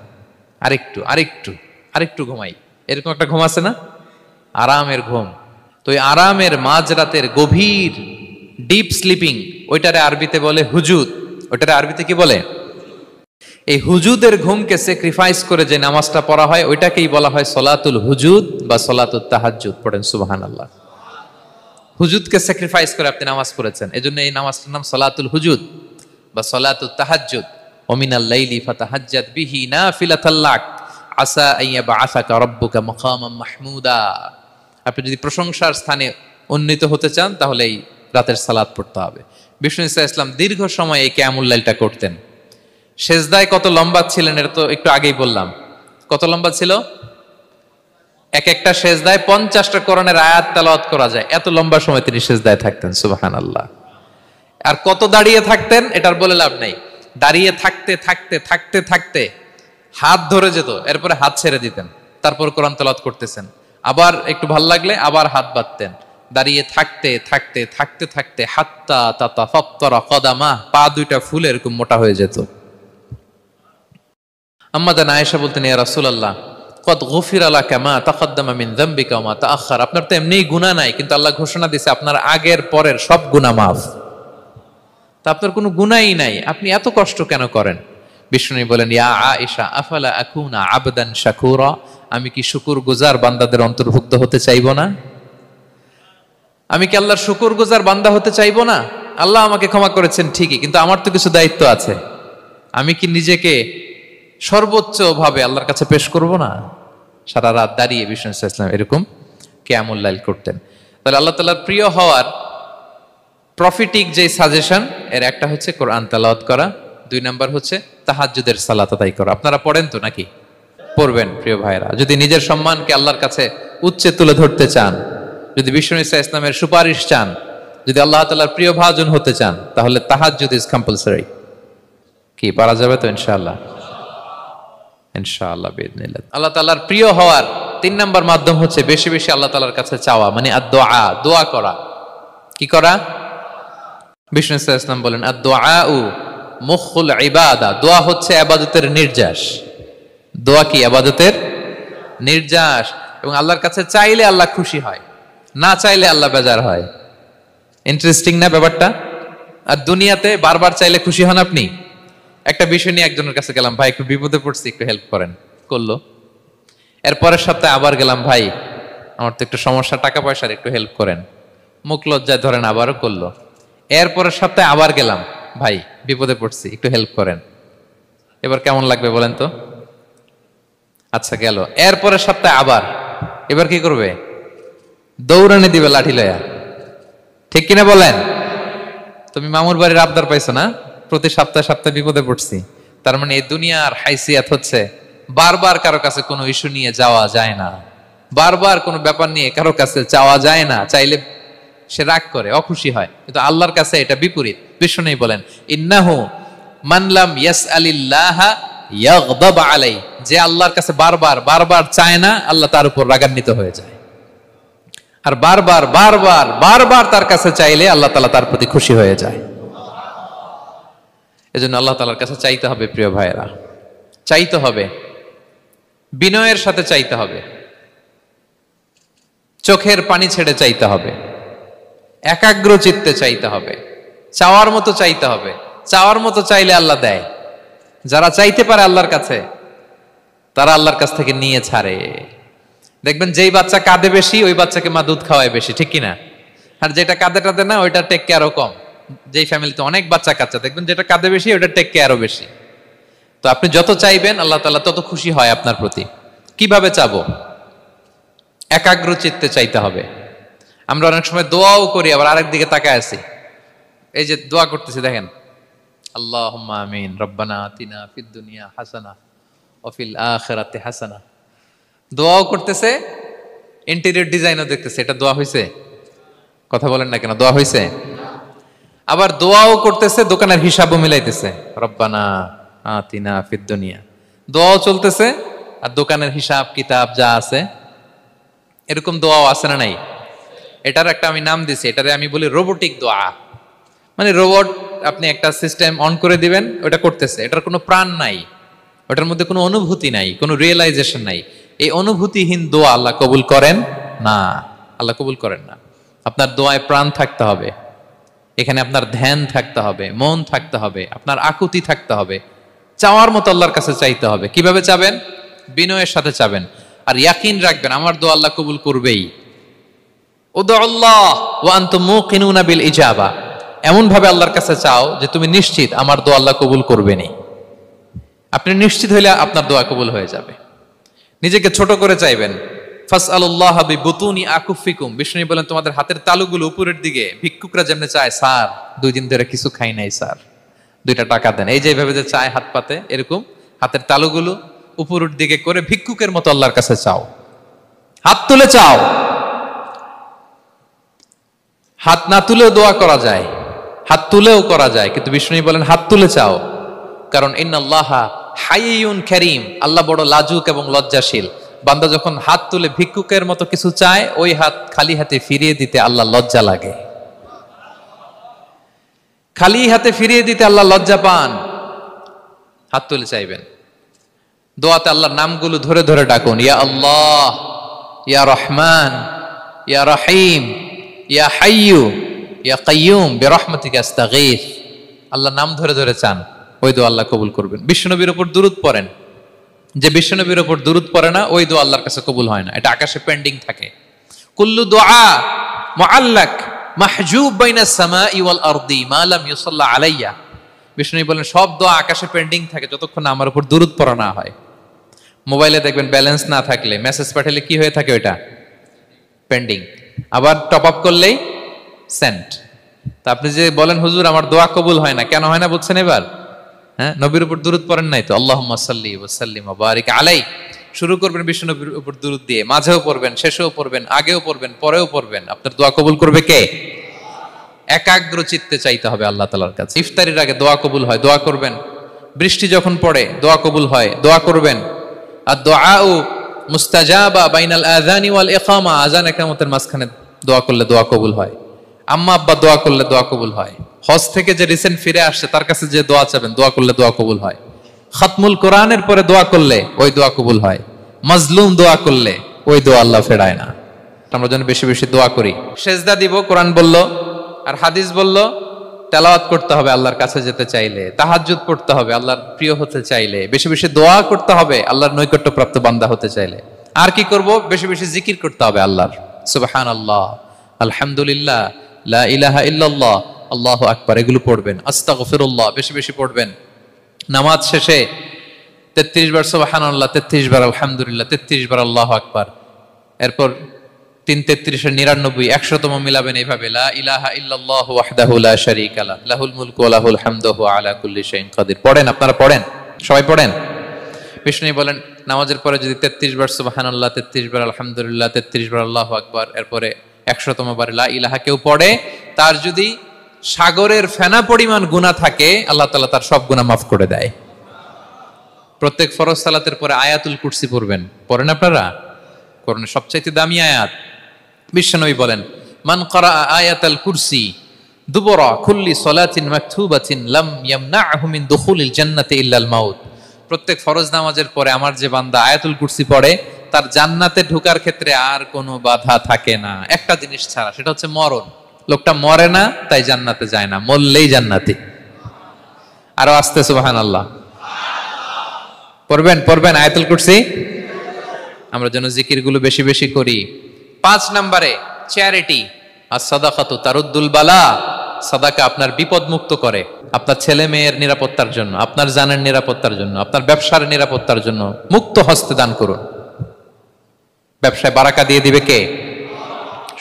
আরেকটু আরেকটু আরেকটু ঘুমাই, এরকম একটা ঘুম আছে না? আরামের ঘুম। তো এই আরামের মাঝরাতের গভীর ডিপ স্লিপিং, ওইটারে আরবিতে বলে হুজুদ। ওইটারে আরবিতে কি বলে? এই হুজুদের ঘুমকে স্যাক্রিফাইস করে যে নামাজটা পড়া হয় ওইটাকেই বলা হয় সলাতুল হুজুদ বা সলাতুত তাহাজ্জুদ। পড়েন সুবহানাল্লাহ। হুজুদকে স্যাক্রিফাইস করে আপনি নামাজ পড়েছেন, এজন্য এই নামাজটার নাম সলাতুল হুজুদ বা সলাতুত তাহাজ্জুদ। ওয়া মিনাল লাইলি ফাতাহাজ্জাদ বিহি নাফিলাতাল লাক আসা আইয়া বাআসাকা রাব্বুকা মাকামান মাহমুদা। আপনি যদি প্রশংসার স্থানে উন্নীত হতে চান তাহলে এই রাতের সালাত পড়তে হবে। বিষ্ণু ইসলাম দীর্ঘ সময় এই কিয়ামুল লাইলটা করতেন। সেজদায় কত লম্বা ছিলেন এটা তো একটু আগেই বললাম। কত লম্বা ছিল? এক একটা সেজদায় 50টা কোরআনের আয়াত তেলাওয়াত করা যায়, এত লম্বা সময় তিনি সেজদায় থাকতেন। সুবহানাল্লাহ। আর কত দাঁড়িয়ে থাকতেন এটার বলে লাভ নাই। দাঁড়িয়ে থাকতে থাকতে থাকতে থাকতে হাত ধরে যেত, এরপরে হাত ছেড়ে দিতেন, তারপর কোরআন তেলাওয়াত করতেছেন। আবার একটু ভাল লাগলে আবার হাত বাঁধতেন। দাঁড়িয়ে থাকতে থাকতে থাকতে থাকতে হাত্তা তাতাফাত্তারা কদামা, পা দুইটা ফুলে এরকম মোটা হয়ে যেত। আম্মা জান আয়েশা বলতেন, ইয়া রাসূলুল্লাহ কদ গুফিরা লাকা মা তাকদ্দামা মিন যামবিকা ওয়া মা তাআখার। আপনার তো এমনিই গুনাহ নাই, কিন্তু আল্লাহ ঘোষণা দিয়েছে আপনার আগের পরের সব গুনাহ মাফ। তা আপনার কোনো গুনাহই নাই, আপনি এত কষ্ট কেন করেন? বিষ্ণু বলেন, ইয়া আয়েশা আফালা আকুনা আবদান শাকুরা, আমি কি শুকরগুজার বান্দাদের অন্তর্ভুক্ত হতে চাইবো না? আমি কি আল্লাহর শুকরগুজার বান্দা হতে চাইবো না? আল্লাহ আমাকে ক্ষমা করেছেন ঠিকই, কিন্তু আমার তো কিছু দায়িত্ব আছে। আমি কি নিজেকে সর্বোচ্চ ভাবে আল্লাহর কাছে পেশ করব না? সারা রাত দাঁড়িয়ে বিষ্ণু ইসলাম এরকম কিয়ামুল লাইল করতেন। তাহলে আল্লাহ তাআলার প্রিয় হওয়ার প্রফিটিক যে সাজেশন, এর একটা হচ্ছে কোরআন তেলাওয়াত করা, 2 নাম্বার হচ্ছে তাহাজ্জুদের সালাত আদায় করা। আপনারা পড়েন তো নাকি? পড়বেন প্রিয় ভাইরা। যদি নিজের সম্মানকে আল্লাহর কাছে উচ্চে তুলে ধরতে চান, যদি বিষ্ণু ইসলামের সুপারিশ চান, যদি আল্লাহ তাআলার প্রিয় ভাজন হতে চান, তাহলে তাহাজ্জুদ ইজ কম্পালসরি। কি পারা যাবে তো? ইনশাআল্লাহ, ইনশাআল্লাহ বিইذنিল্লাহ। আল্লাহ তাআলার প্রিয় হওয়ার 3 নাম্বার মাধ্যম হচ্ছে বেশি বেশি আল্লাহ তাআলার কাছে চাওয়া, মানে আদ-দুআ, দোয়া করা। কি করা? বিষ্ণু ইসলাম বলেন, আদ-দুআউ মুখুল ইবাদা, দোয়া হচ্ছে ইবাদতের নির্যাস। দোয়া কি? ইবাদতের নির্যাস। এবং আল্লাহর কাছে চাইলে আল্লাহ খুশি হয়, না চাইলে আল্লাহ বেজার হয়। ইন্টারেস্টিং না ব্যাপারটা? আর দুনিয়াতে বারবার চাইলে খুশি হন আপনি? একটা বিষয় নিয়ে একজনের কাছে গেলাম, ভাই একটু বিপদে পড়ছি, একটু হেল্প করেন, করলো। এরপরের সপ্তাহে আবার গেলাম, ভাই আমার তো একটু সমস্যা, টাকা পয়সার, একটু হেল্প করেন। মুখ লজ্জায় ধরেন, আবারও করলো। এরপরের সপ্তাহে আবার গেলাম, ভাই বিপদে পড়ছি, একটু হেল্প করেন। এবার কেমন লাগবে বলেন তো? আচ্ছা গেল। এরপরের সপ্তাহে আবার, এবার কি করবে? দৌড়ানি দিবে লাঠি লয়া। ঠিক কিনা বলেন? তুমি মামুর বাড়ির আবদার পাইছো না, প্রতি সপ্তাহে সপ্তাহে বিপদে পড়ছি। তার মানে এই দুনিয়ার হাইসিয়াত হচ্ছে বারবার কারো কাছে কোনো ইস্যু নিয়ে যাওয়া যায় না, বারবার কোনো ব্যাপার নিয়ে কারো কাছে চাওয়া যায় না। চাইলে সে রাগ করে, অখুশি হয়, কিন্তু আল্লাহর কাছে এটা বিপরীত। বিষ্ণু বলেন, ইন্নাহু মান লাম ইয়াসআলিল্লাহা ইয়াগদাব আলাই, যে আল্লাহর কাছে বারবার বারবার চায় না, আল্লাহ তার উপর রাগান্বিত হয়ে যায়। আর বারবার বারবার বারবার তার কাছে চাইলে আল্লাহ তাআলা তার প্রতি খুশি হয়ে যায়। এজন্য আল্লাহ তাআলার কাছে চাইতে হবে প্রিয় ভাইয়েরা, চাইতে হবে, বিনয়ের সাথে চাইতে হবে, চোখের পানি ছেড়ে চাইতে হবে, একাগ্র চিত্তে চাইতে হবে, চাওয়ার মতো চাইতে হবে। চাওয়ার মতো চাইলে আল্লাহ দেয়। যারা চাইতে পারে আল্লাহর কাছে, তারা আল্লাহর কাছ থেকে নিয়ে ছাড়ে। দেখবেন যেই বাচ্চা কাঁদে বেশি, ওই বাচ্চাকে মা দুধ খাওয়ায় বেশি, ঠিক কিনা? আর যেটা কাঁদে টাদে না, ওইটা টেক কেয়ারও কম। যেই ফ্যামিলিতে অনেক বাচ্চা কাচ্চা, দেখবেন যেটা কাঁদে বেশি, ওইটা টেক কেয়ারও বেশি। তো আপনি যত চাইবেন আল্লাহ তাআলা তত খুশি হয় আপনার প্রতি। কিভাবে চাবো? একাগ্র চিত্তে চাইতে হবে। আমরা অনেক সময় দোয়াও করি, আবার আরেক দিকে তাকায় আছি। এই যে দোয়া করতেছি দেখেন, আল্লাহুম্মা আমিন, রব্বানা আতিনা ফিদ দুনিয়া হাসানা ওয়া ফিল আখিরাতি হাসানা। দোয়াও করতেছে, ইন্টেরিয়র ডিজাইনও দেখতেছে। এটা দোয়া হইছে? কথা বলেন না কেন, দোয়া হইছে? আবার দোয়াও করতেছে, দোকানের হিসাবও মিলাইতেছে, রব্বানা আতিনা ফিদ দুনিয়া। দোয়াও চলতেছে আর দোকানের হিসাব কিতাব যা আছে, এরকম দোয়াও আছে না নাই? এটার একটা আমি নাম দিছি, এটারে আমি বলি রোবোটিক দোয়া। মানে রোবট, আপনি একটা সিস্টেম অন করে দিবেন, ওটা করতেছে, এটার কোনো প্রাণ নাই, ওটার মধ্যে কোনো অনুভূতি নাই, কোনো রিয়েলাইজেশন নাই। এই অনুভূতিহীন দোয়া আল্লাহ কবুল করেন না, আল্লাহ কবুল করেন না। আপনার দোয়ায় প্রাণ থাকতে হবে, এখানে আপনার ধ্যান থাকতে হবে, মন থাকতে হবে, আপনার আকুতি থাকতে হবে, চাওয়ার মতো আল্লাহর কাছে চাইতে হবে। কিভাবে চাবেন? বিনয়ের সাথে চাবেন, আর ইয়াকিন রাখবেন আমার দোয়া আল্লাহ কবুল করবেই। উদুল্লাহ ওয়া আনতুম মুকিনুনা বিল ইজাবা, এমন ভাবে আল্লাহর কাছে চাও যে তুমি নিশ্চিত আমার দোয়া আল্লাহ কবুল করবেনই। আপনি নিশ্চিত হইলে আপনার দোয়া কবুল হয়ে যাবে। নিজেকে ছোট করে চাইবেন। ফাসআলুল্লাহ বিবুতুনি আকুফিকুম, বিষ্ণু বলেন তোমাদের হাতের তালুগুলো উপরের দিকে, ভিক্ষুকরা যেমনি চায়, স্যার 2 দিন ধরে কিছু খাই নাই স্যার, 2টা টাকা দেন, এই যে এইভাবে যে চায় হাত পাতে, এরকম হাতের তালুগুলো উপরের দিকে করে ভিক্ষুকের মতো আল্লাহর কাছে চাও। হাত তুলে চাও, হাত না তুলেও দোয়া করা যায়, হাত তুলেও করা যায়, কিন্তু বিষ্ণু বলেন হাত তুলে চাও। কারণ ইন্নাল্লাহা হাইয়ুন কারীম, আল্লাহ বড় লাজুক এবং লজ্জাশীল। বান্দা যখন হাত তুলে ভিক্ষুকের মতো কিছু চায়, ওই হাত খালি হাতে ফিরিয়ে দিতে আল্লাহ লজ্জা লাগে, খালি হাতে ফিরিয়ে দিতে আল্লাহ লজ্জা পান। হাত তুলে চাইবেন। দোয়াতে আল্লাহর নামগুলো ধরে ধরে ডাকুন, ইয়া আল্লাহ, ইয়া রহমান, ইয়া রহিম, ইয়া হাইয়ু, ইয়া কাইয়ুম বিরহমাতিকা আস্তাগীথ। আল্লাহর নাম ধরে ধরে চান, ওই দোয়া আল্লাহ কবুল করবেন। বিশ্বনবীর উপর দুরূদ পড়েন, যে বিশ্বনবীর উপর দুরূদ পড়ে না, ওই দোয়া আল্লাহর কাছে কবুল হয় না, এটা আকাশে পেন্ডিং থাকে। কুল্লু দুআ মুআল্লাক মাহজুব বাইনাস সামাই ওয়াল আরদি মা লাম ইউসাল্লা আলাইয়া। বিষ্ণু বলেন সব দোয়া আকাশে পেন্ডিং থাকে যতক্ষণ আমার উপর দুরূদ পড়া না হয়। মোবাইলে দেখবেন ব্যালেন্স না থাকলে মেসেজ পাঠালে কি হয়ে থাকে, ওইটা পেন্ডিং, আবার টপ আপ করলেই সেন্ট। তা আপনি যে বলেন হুজুর আমার দোয়া কবুল হয় না, কেন হয় না বুঝছেন এবার? হ্যাঁ, নবীর উপর দুরূদ পড়েন নাই তো। আল্লাহুম্মা সাল্লি ওয়া সাল্লিম ওয়া বারিক আলাইহি। শুরু করবেন বিশ্ব নবীর উপর দুরূদ দিয়ে, মাঝেও পড়বেন, শেষেও পড়বেন, আগেও পড়বেন, পরেও পড়বেন। আপনার দোয়া কবুল করবে কে? একাগ্র চিত্তে চাইতে হবে আল্লাহ তাআলার কাছে। ইফতারির আগে দোয়া কবুল হয়, দোয়া করবেন। বৃষ্টি যখন পড়ে দোয়া কবুল হয়, দোয়া করবেন। আর দুআউ মুস্তাজাবা বাইনাল আযানি ওয়াল ইকামা, আযান ইকামতের মাঝখানে দোয়া করলে দোয়া কবুল হয়। আম্মা আব্বা দোয়া করলে দোয়া কবুল হয়। হজ থেকে যে রিসেন্ট ফিরে আসছে তার কাছে যে দোয়া চাবেন, দোয়া করলে দোয়া কবুল হয়। খতমুল কোরআনের পরে দোয়া করলে ওই দোয়া কবুল হয়। মাজলুম দোয়া করলে ওই দোয়া আল্লাহ ফেরায় না। আমরা যেন বেশি বেশি দোয়া করি। সেজদা দিব, কোরআন বলল আর হাদিস বলল তেলাওয়াত করতে হবে আল্লাহর কাছে যেতে চাইলে, তাহাজ্জুদ পড়তে হবে আল্লাহর প্রিয় হতে চাইলে, বেশি বেশি দোয়া করতে হবে আল্লাহর নৈকট্যপ্রাপ্ত বান্দা হতে চাইলে। আর কি করব? বেশি বেশি জিকির করতে হবে আল্লাহর। সুবহানাল্লাহ, আলহামদুলিল্লাহ, লা ইলাহা ইল্লাল্লাহ, আল্লাহু আকবার, এগুলো পড়বেন। আস্তাগফিরুল্লাহ বেশি বেশি পড়বেন। নামাজ শেষে 33 বার সুবহানাল্লাহ, 33 বার আলহামদুলিল্লাহ, 33 বার আল্লাহু আকবার। এরপর 3 33 এর 99 100তম মিলাবেন এইভাবে, লা ইলাহা ইল্লাল্লাহ ওয়াহদাহু লা শারীকা লাহু লাহুল মুলকু ওয়া লাহুল হামদু ওয়া আলা কুল্লি শাইইন কাদির। পড়েন, আপনারা পড়েন, সবাই পড়েন। বিষ্ণু বলেন নামাজের পরে যদি 33 বার সুবহানাল্লাহ, 33 বার আলহামদুলিল্লাহ, 33 বার আল্লাহু আকবার, এরপরে 100তম বার লা ইলাহা কেউ পড়ে, তার যদি সাগরের ফেনা পরিমাণ গুনাহ থাকে আল্লাহ তাআলা তার সব গুনাহ মাফ করে দেয়। প্রত্যেক ফরজ সালাতের পরে আয়াতুল কুরসি পড়বেন। পড়েন আপনারা? কোরআনের সবচেয়ে দামি আয়াত। বিশ্বনবী বলেন মান ক্বারা আয়াতাল কুরসি দুবরা কুল্লি সালাতিন মাকতুবাতিন লাম ইয়ামনাহু মিন দুখুলিল জান্নাতি ইল্লাল মাউত। প্রত্যেক ফরজ নামাজের পরে আমার যে বান্দা আয়াতুল কুরসি পড়ে তার জান্নাতে ঢোকার ক্ষেত্রে আর কোনো বাধা থাকে না, একটা জিনিস ছাড়া, সেটা হচ্ছে মরণ। লোকটা মরে না তাই জান্নাতে যায় না, মরলেই জান্নাতি। আরো আস্তে সুবহানাল্লাহ পড়বেন, পড়বেন আয়াতুল কুরসি। আমরা যেন জিকিরগুলো বেশি বেশি করি। 5 নম্বরে চ্যারিটি আর সাদাকাতু তারুদ্দুল বালা। সাদাকা আপনার বিপদ মুক্ত করে, আপনার ছেলে মেয়ের নিরাপত্তার জন্য, আপনার জানের নিরাপত্তার জন্য, আপনার ব্যবসার নিরাপত্তার জন্য মুক্ত হস্তে দান করুন। ব্যবসায় বারাকা দিয়ে দিবে কে?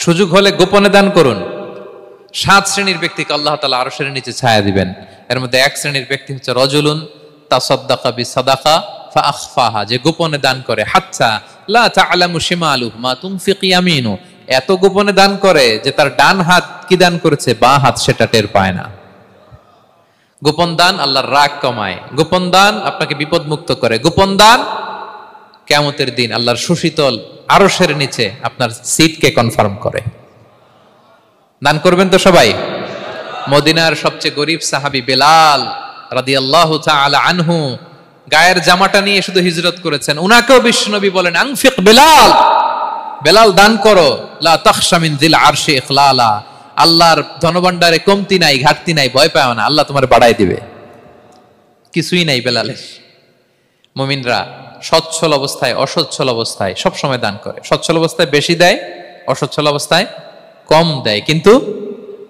সুযোগ হলে গোপনে দান করুন। 7 শ্রেণীর ব্যক্তিকে আল্লাহ তাআলা আরশের নিচে ছায়া দিবেন। এর মধ্যে 1 শ্রেণীর ব্যক্তি হচ্ছে রজুলুন তাসাদ্দাকা বিসাদাকা ফাআখফাহা, যে গোপনে দান করে, হাত্তা লা তা'লামু শিমালুহু মা তুনফিকু ইয়ামিনু, এত গোপনে দান করে যে তার ডান হাত কি দান করেছে বাঁ হাত সেটা টের পায় না। গোপন দান আল্লাহর রাগ কমায়, গোপন দান আপনাকে বিপদ মুক্ত করে, গোপন দান কিয়ামতের দিন আল্লাহর সুশীতল আরশের নিচে আপনার সিটকে কনফার্ম করে। দান করবেন তো সবাই? মদিনার সবচেয়ে গরিব সাহাবী বেলাল রাদিয়াল্লাহু তাআলা আনহু গায়ের জামাটা নিয়ে শুধু হিজরত করেছেন, উনাকেও বিশ্বনবী বলেন আনফিক বেলাল, বেলাল দান করো, লা তাখশা মিন যিল আরশি ইখলালা, আল্লাহর ধনভাণ্ডারে কমতি নাই, ঘাটতি নাই, ভয় পাও না, আল্লাহ তোমার বাড়ায় দিবে। কিছুই নাই বেলালের। মুমিনরা সচ্ছল অবস্থায় অসচ্ছল অবস্থায় সব সময় দান করে। সচ্ছল অবস্থায় বেশি দেয়, অসচ্ছল অবস্থায় কম দেয়, কিন্তু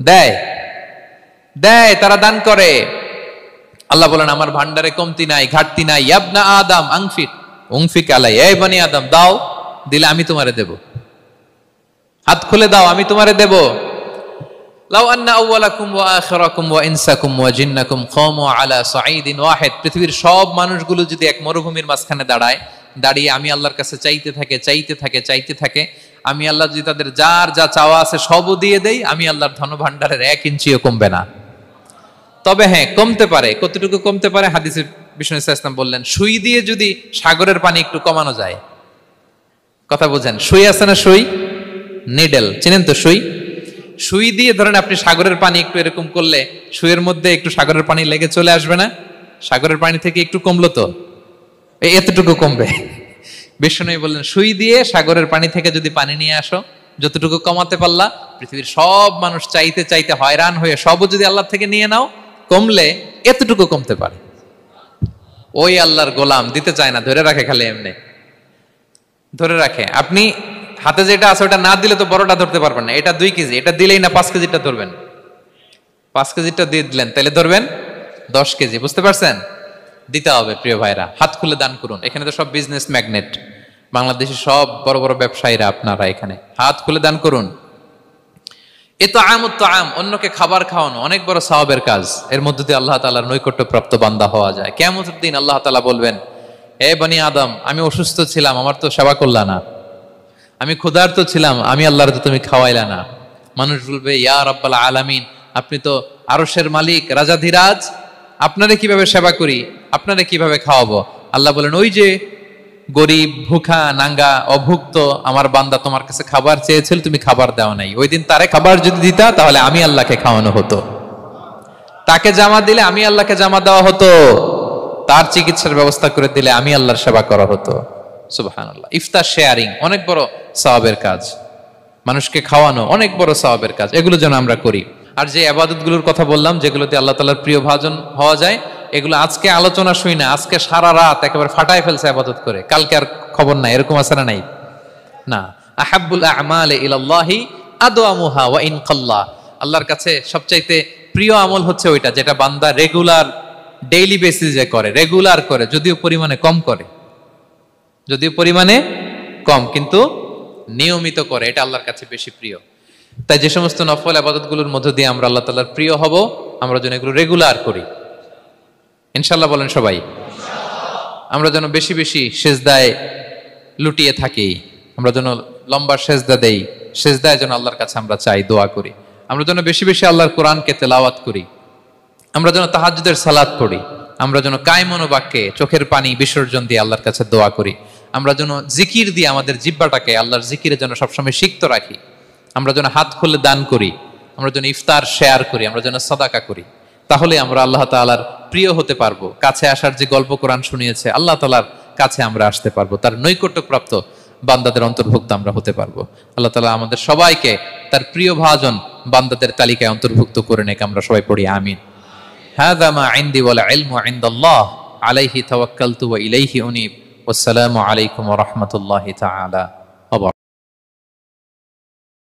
দেয় দেয় তারা দান করে। আল্লাহ বলেন আমার ভান্ডারে কমতি নাই, ঘাটতি নাই। ইয়াবনা আদম আনফিক উনফিক আলাই, এই বনি আদম দাও, দিলে আমি তোমারে দেব, হাত খুলে দাও আমি তোমারে দেব। লাউ আন্না আউওয়ালাকুম ওয়া আখিরাকুম ওয়া ইনসাকুম ওয়া জিন্নাকুম কামু আলা সাঈদিন ওয়াহিদ, পৃথিবীর সব মানুষগুলো যদি এক মরুভূমির মাঝখানে দাঁড়িয়ে আমি আল্লাহর কাছে চাইতে থাকে, আমি আল্লাহ যদি তাদের যার যা চাওয়া আছে সবও দিয়ে দেই, আমি আল্লাহর ধনভাণ্ডারের 1 ইঞ্চিও কমবে না। তবে হ্যাঁ, কমতে পারে। কতটুকু কমতে পারে? হাদিসে বিষ্ণু ইসলাম বললেন, সুই দিয়ে যদি সাগরের পানি একটু কমানো যায়। কথা বুঝেন? সুই আছে না, সুই, নিডেল, চেনেন তো সুই? সুই দিয়ে ধরেন আপনি সাগরের পানি একটু এরকম করলে সুইয়ের মধ্যে একটু সাগরের পানি লেগে চলে আসবে না? সাগরের পানি থেকে একটু কমলো তো, এতটুকু কমবে। বিষ্ণু বললেন সুই দিয়ে সাগরের পানি থেকে যদি পানি নিয়ে আসো, যতটুকু কমাতে পারলা, পৃথিবীর সব মানুষ চাইতে চাইতে হয়রান হয়ে সবও যদি আল্লাহ থেকে নিয়ে নাও, কমলে এতটুকু কমতে পারে। ওই আল্লাহর গোলাম দিতে চায় না, ধরে রাখে, খালি এমনি ধরে রাখে। আপনি হাতে যেটা আছে ওটা না দিলে তো বড়টা ধরতে পারবেন না। এটা 2 কেজি, এটা দিলেই না 5 কেজিটা ধরবেন। 5 কেজিটা দিয়ে দিলেন, তাহলে ধরবেন 10 কেজি। বুঝতে পারছেন? দিতে হবে প্রিয় ভাইরা, হাত খুলে দান করুন। এখানে তো সব বিজনেস ম্যাগনেট, বাংলাদেশের সব বড় বড় ব্যবসায়ীরা, আপনারা এখানে হাত খুলে দান করুন। ইতআমুত তাআম, অন্যকে খাবার খাওয়ানো অনেক বড় সওয়াবের কাজ। এর মধ্যে দিয়ে আল্লাহ তাআলার নৈকট্যপ্রাপ্ত বান্দা হওয়া যায়। কিয়ামতের দিন আল্লাহ তাআলা বলবেন, হে বনি আদম, আমি অসুস্থ ছিলাম, আমার তো সেবা করলা না। আমি ক্ষুধার্ত ছিলাম, আমি আল্লাহর তো তুমি খাওয়াইলা না। মানুষ বলবে, ইয়া রাব্বাল আলামিন, আপনি তো আরশের মালিক, রাজাধিরাজ, আপনারে কিভাবে সেবা করি, আপনারে কিভাবে খাওয়াবো? আল্লাহ বলেন, ওই যে গরিব, ভুখা, নাঙ্গা, অভুক্ত আমার বান্দা তোমার কাছে খাবার চেয়েছিল, তুমি খাবার দাও নাই। ওই দিন তারে খাবার যদি দিতা, তাহলে আমি আল্লাহকে খাওয়ানো হতো। তাকে জামা দিলে আমি আল্লাহকে জামা দেওয়া হতো। তার চিকিৎসার ব্যবস্থা করে দিলে আমি আল্লাহর সেবা করা হতো। সুবহানাল্লাহ। ইফতার শেয়ারিং অনেক বড় সওয়াবের কাজ, মানুষকে খাওয়ানো অনেক বড় সওয়াবের কাজ। এগুলো যেন আমরা করি। আর যে ইবাদতগুলোর কথা বললাম, যেগুলোতে আল্লাহ তাআলার প্রিয় ভাজন হওয়া যায়, এগুলো আজকে আলোচনা শুই না, আজকে সারা রাত একেবারে ফাটায় ফেলছে ইবাদত করে, কালকে আর খবর নাই, এরকম আছে না? নাই না। আহাব্বুল আ'মালি ইলাল্লাহি আদওয়ামুহা ওয়া ইন কাল্লা, আল্লাহর কাছে সবচাইতে প্রিয় আমল হচ্ছে ওইটা যেটা বান্দা রেগুলার, ডেইলি বেসিসে করে, রেগুলার করে, যদিও পরিমাণে কম, কিন্তু নিয়মিত করে, এটা আল্লাহর কাছে বেশি প্রিয়। তাই যে সমস্ত নফল ইবাদতগুলোর মধ্য দিয়ে আমরা আল্লাহ তাআলার প্রিয় হব, আমরা যেন এগুলো রেগুলার করি, ইনশাআল্লাহ বলেন সবাই। আমরা যেন বেশি বেশি সেজদায় লুটিয়ে থাকি, আমরা যেন লম্বা সেজদা দেই, সেজদায় যেন আল্লাহর কাছে আমরা চাই, দোয়া করি। আমরা যেন বেশি বেশি আল্লাহর কোরআনকে তেলাওয়াত করি, আমরা যেন তাহাজ্জুদের সালাত পড়ি, আমরা যেন কায়মন বাক্যে চোখের পানি বিসর্জন দিয়ে আল্লাহর কাছে দোয়া করি, আমরা যেন জিকির দিয়ে আমাদের জিহ্বাটাকে আল্লাহর জিকিরে যেন সবসময় সিক্ত রাখি, আমরা যেন হাত খুলে দান করি, আমরা যেন ইফতার শেয়ার করি, আমরা যেন সাদাকা করি। তাহলে আমরা আল্লাহ তাআলার প্রিয় হতে পারবো। কাছে আসার যে গল্প কোরআন শুনিয়েছে, আল্লাহ তাআলার কাছে আমরা আসতে পারবো, তার নৈকট্যপ্রাপ্ত বান্দাদের অন্তর্ভুক্ত আমরা হতে পারবো। আল্লাহ তাআলা আমাদের সবাইকে তার প্রিয় ভাজন বান্দাদের তালিকায় অন্তর্ভুক্ত করে নেক। আমরা সবাই পড়ি আমিন। হাযা মা ইনদি ওয়াল ইলমু ইনদাল্লাহ আলাইহি তাওয়াক্কালতু ওয়া ইলাইহি উনীব। ওয়াসসালামু আলাইকুম ওয়া রাহমাতুল্লাহি তাআলা।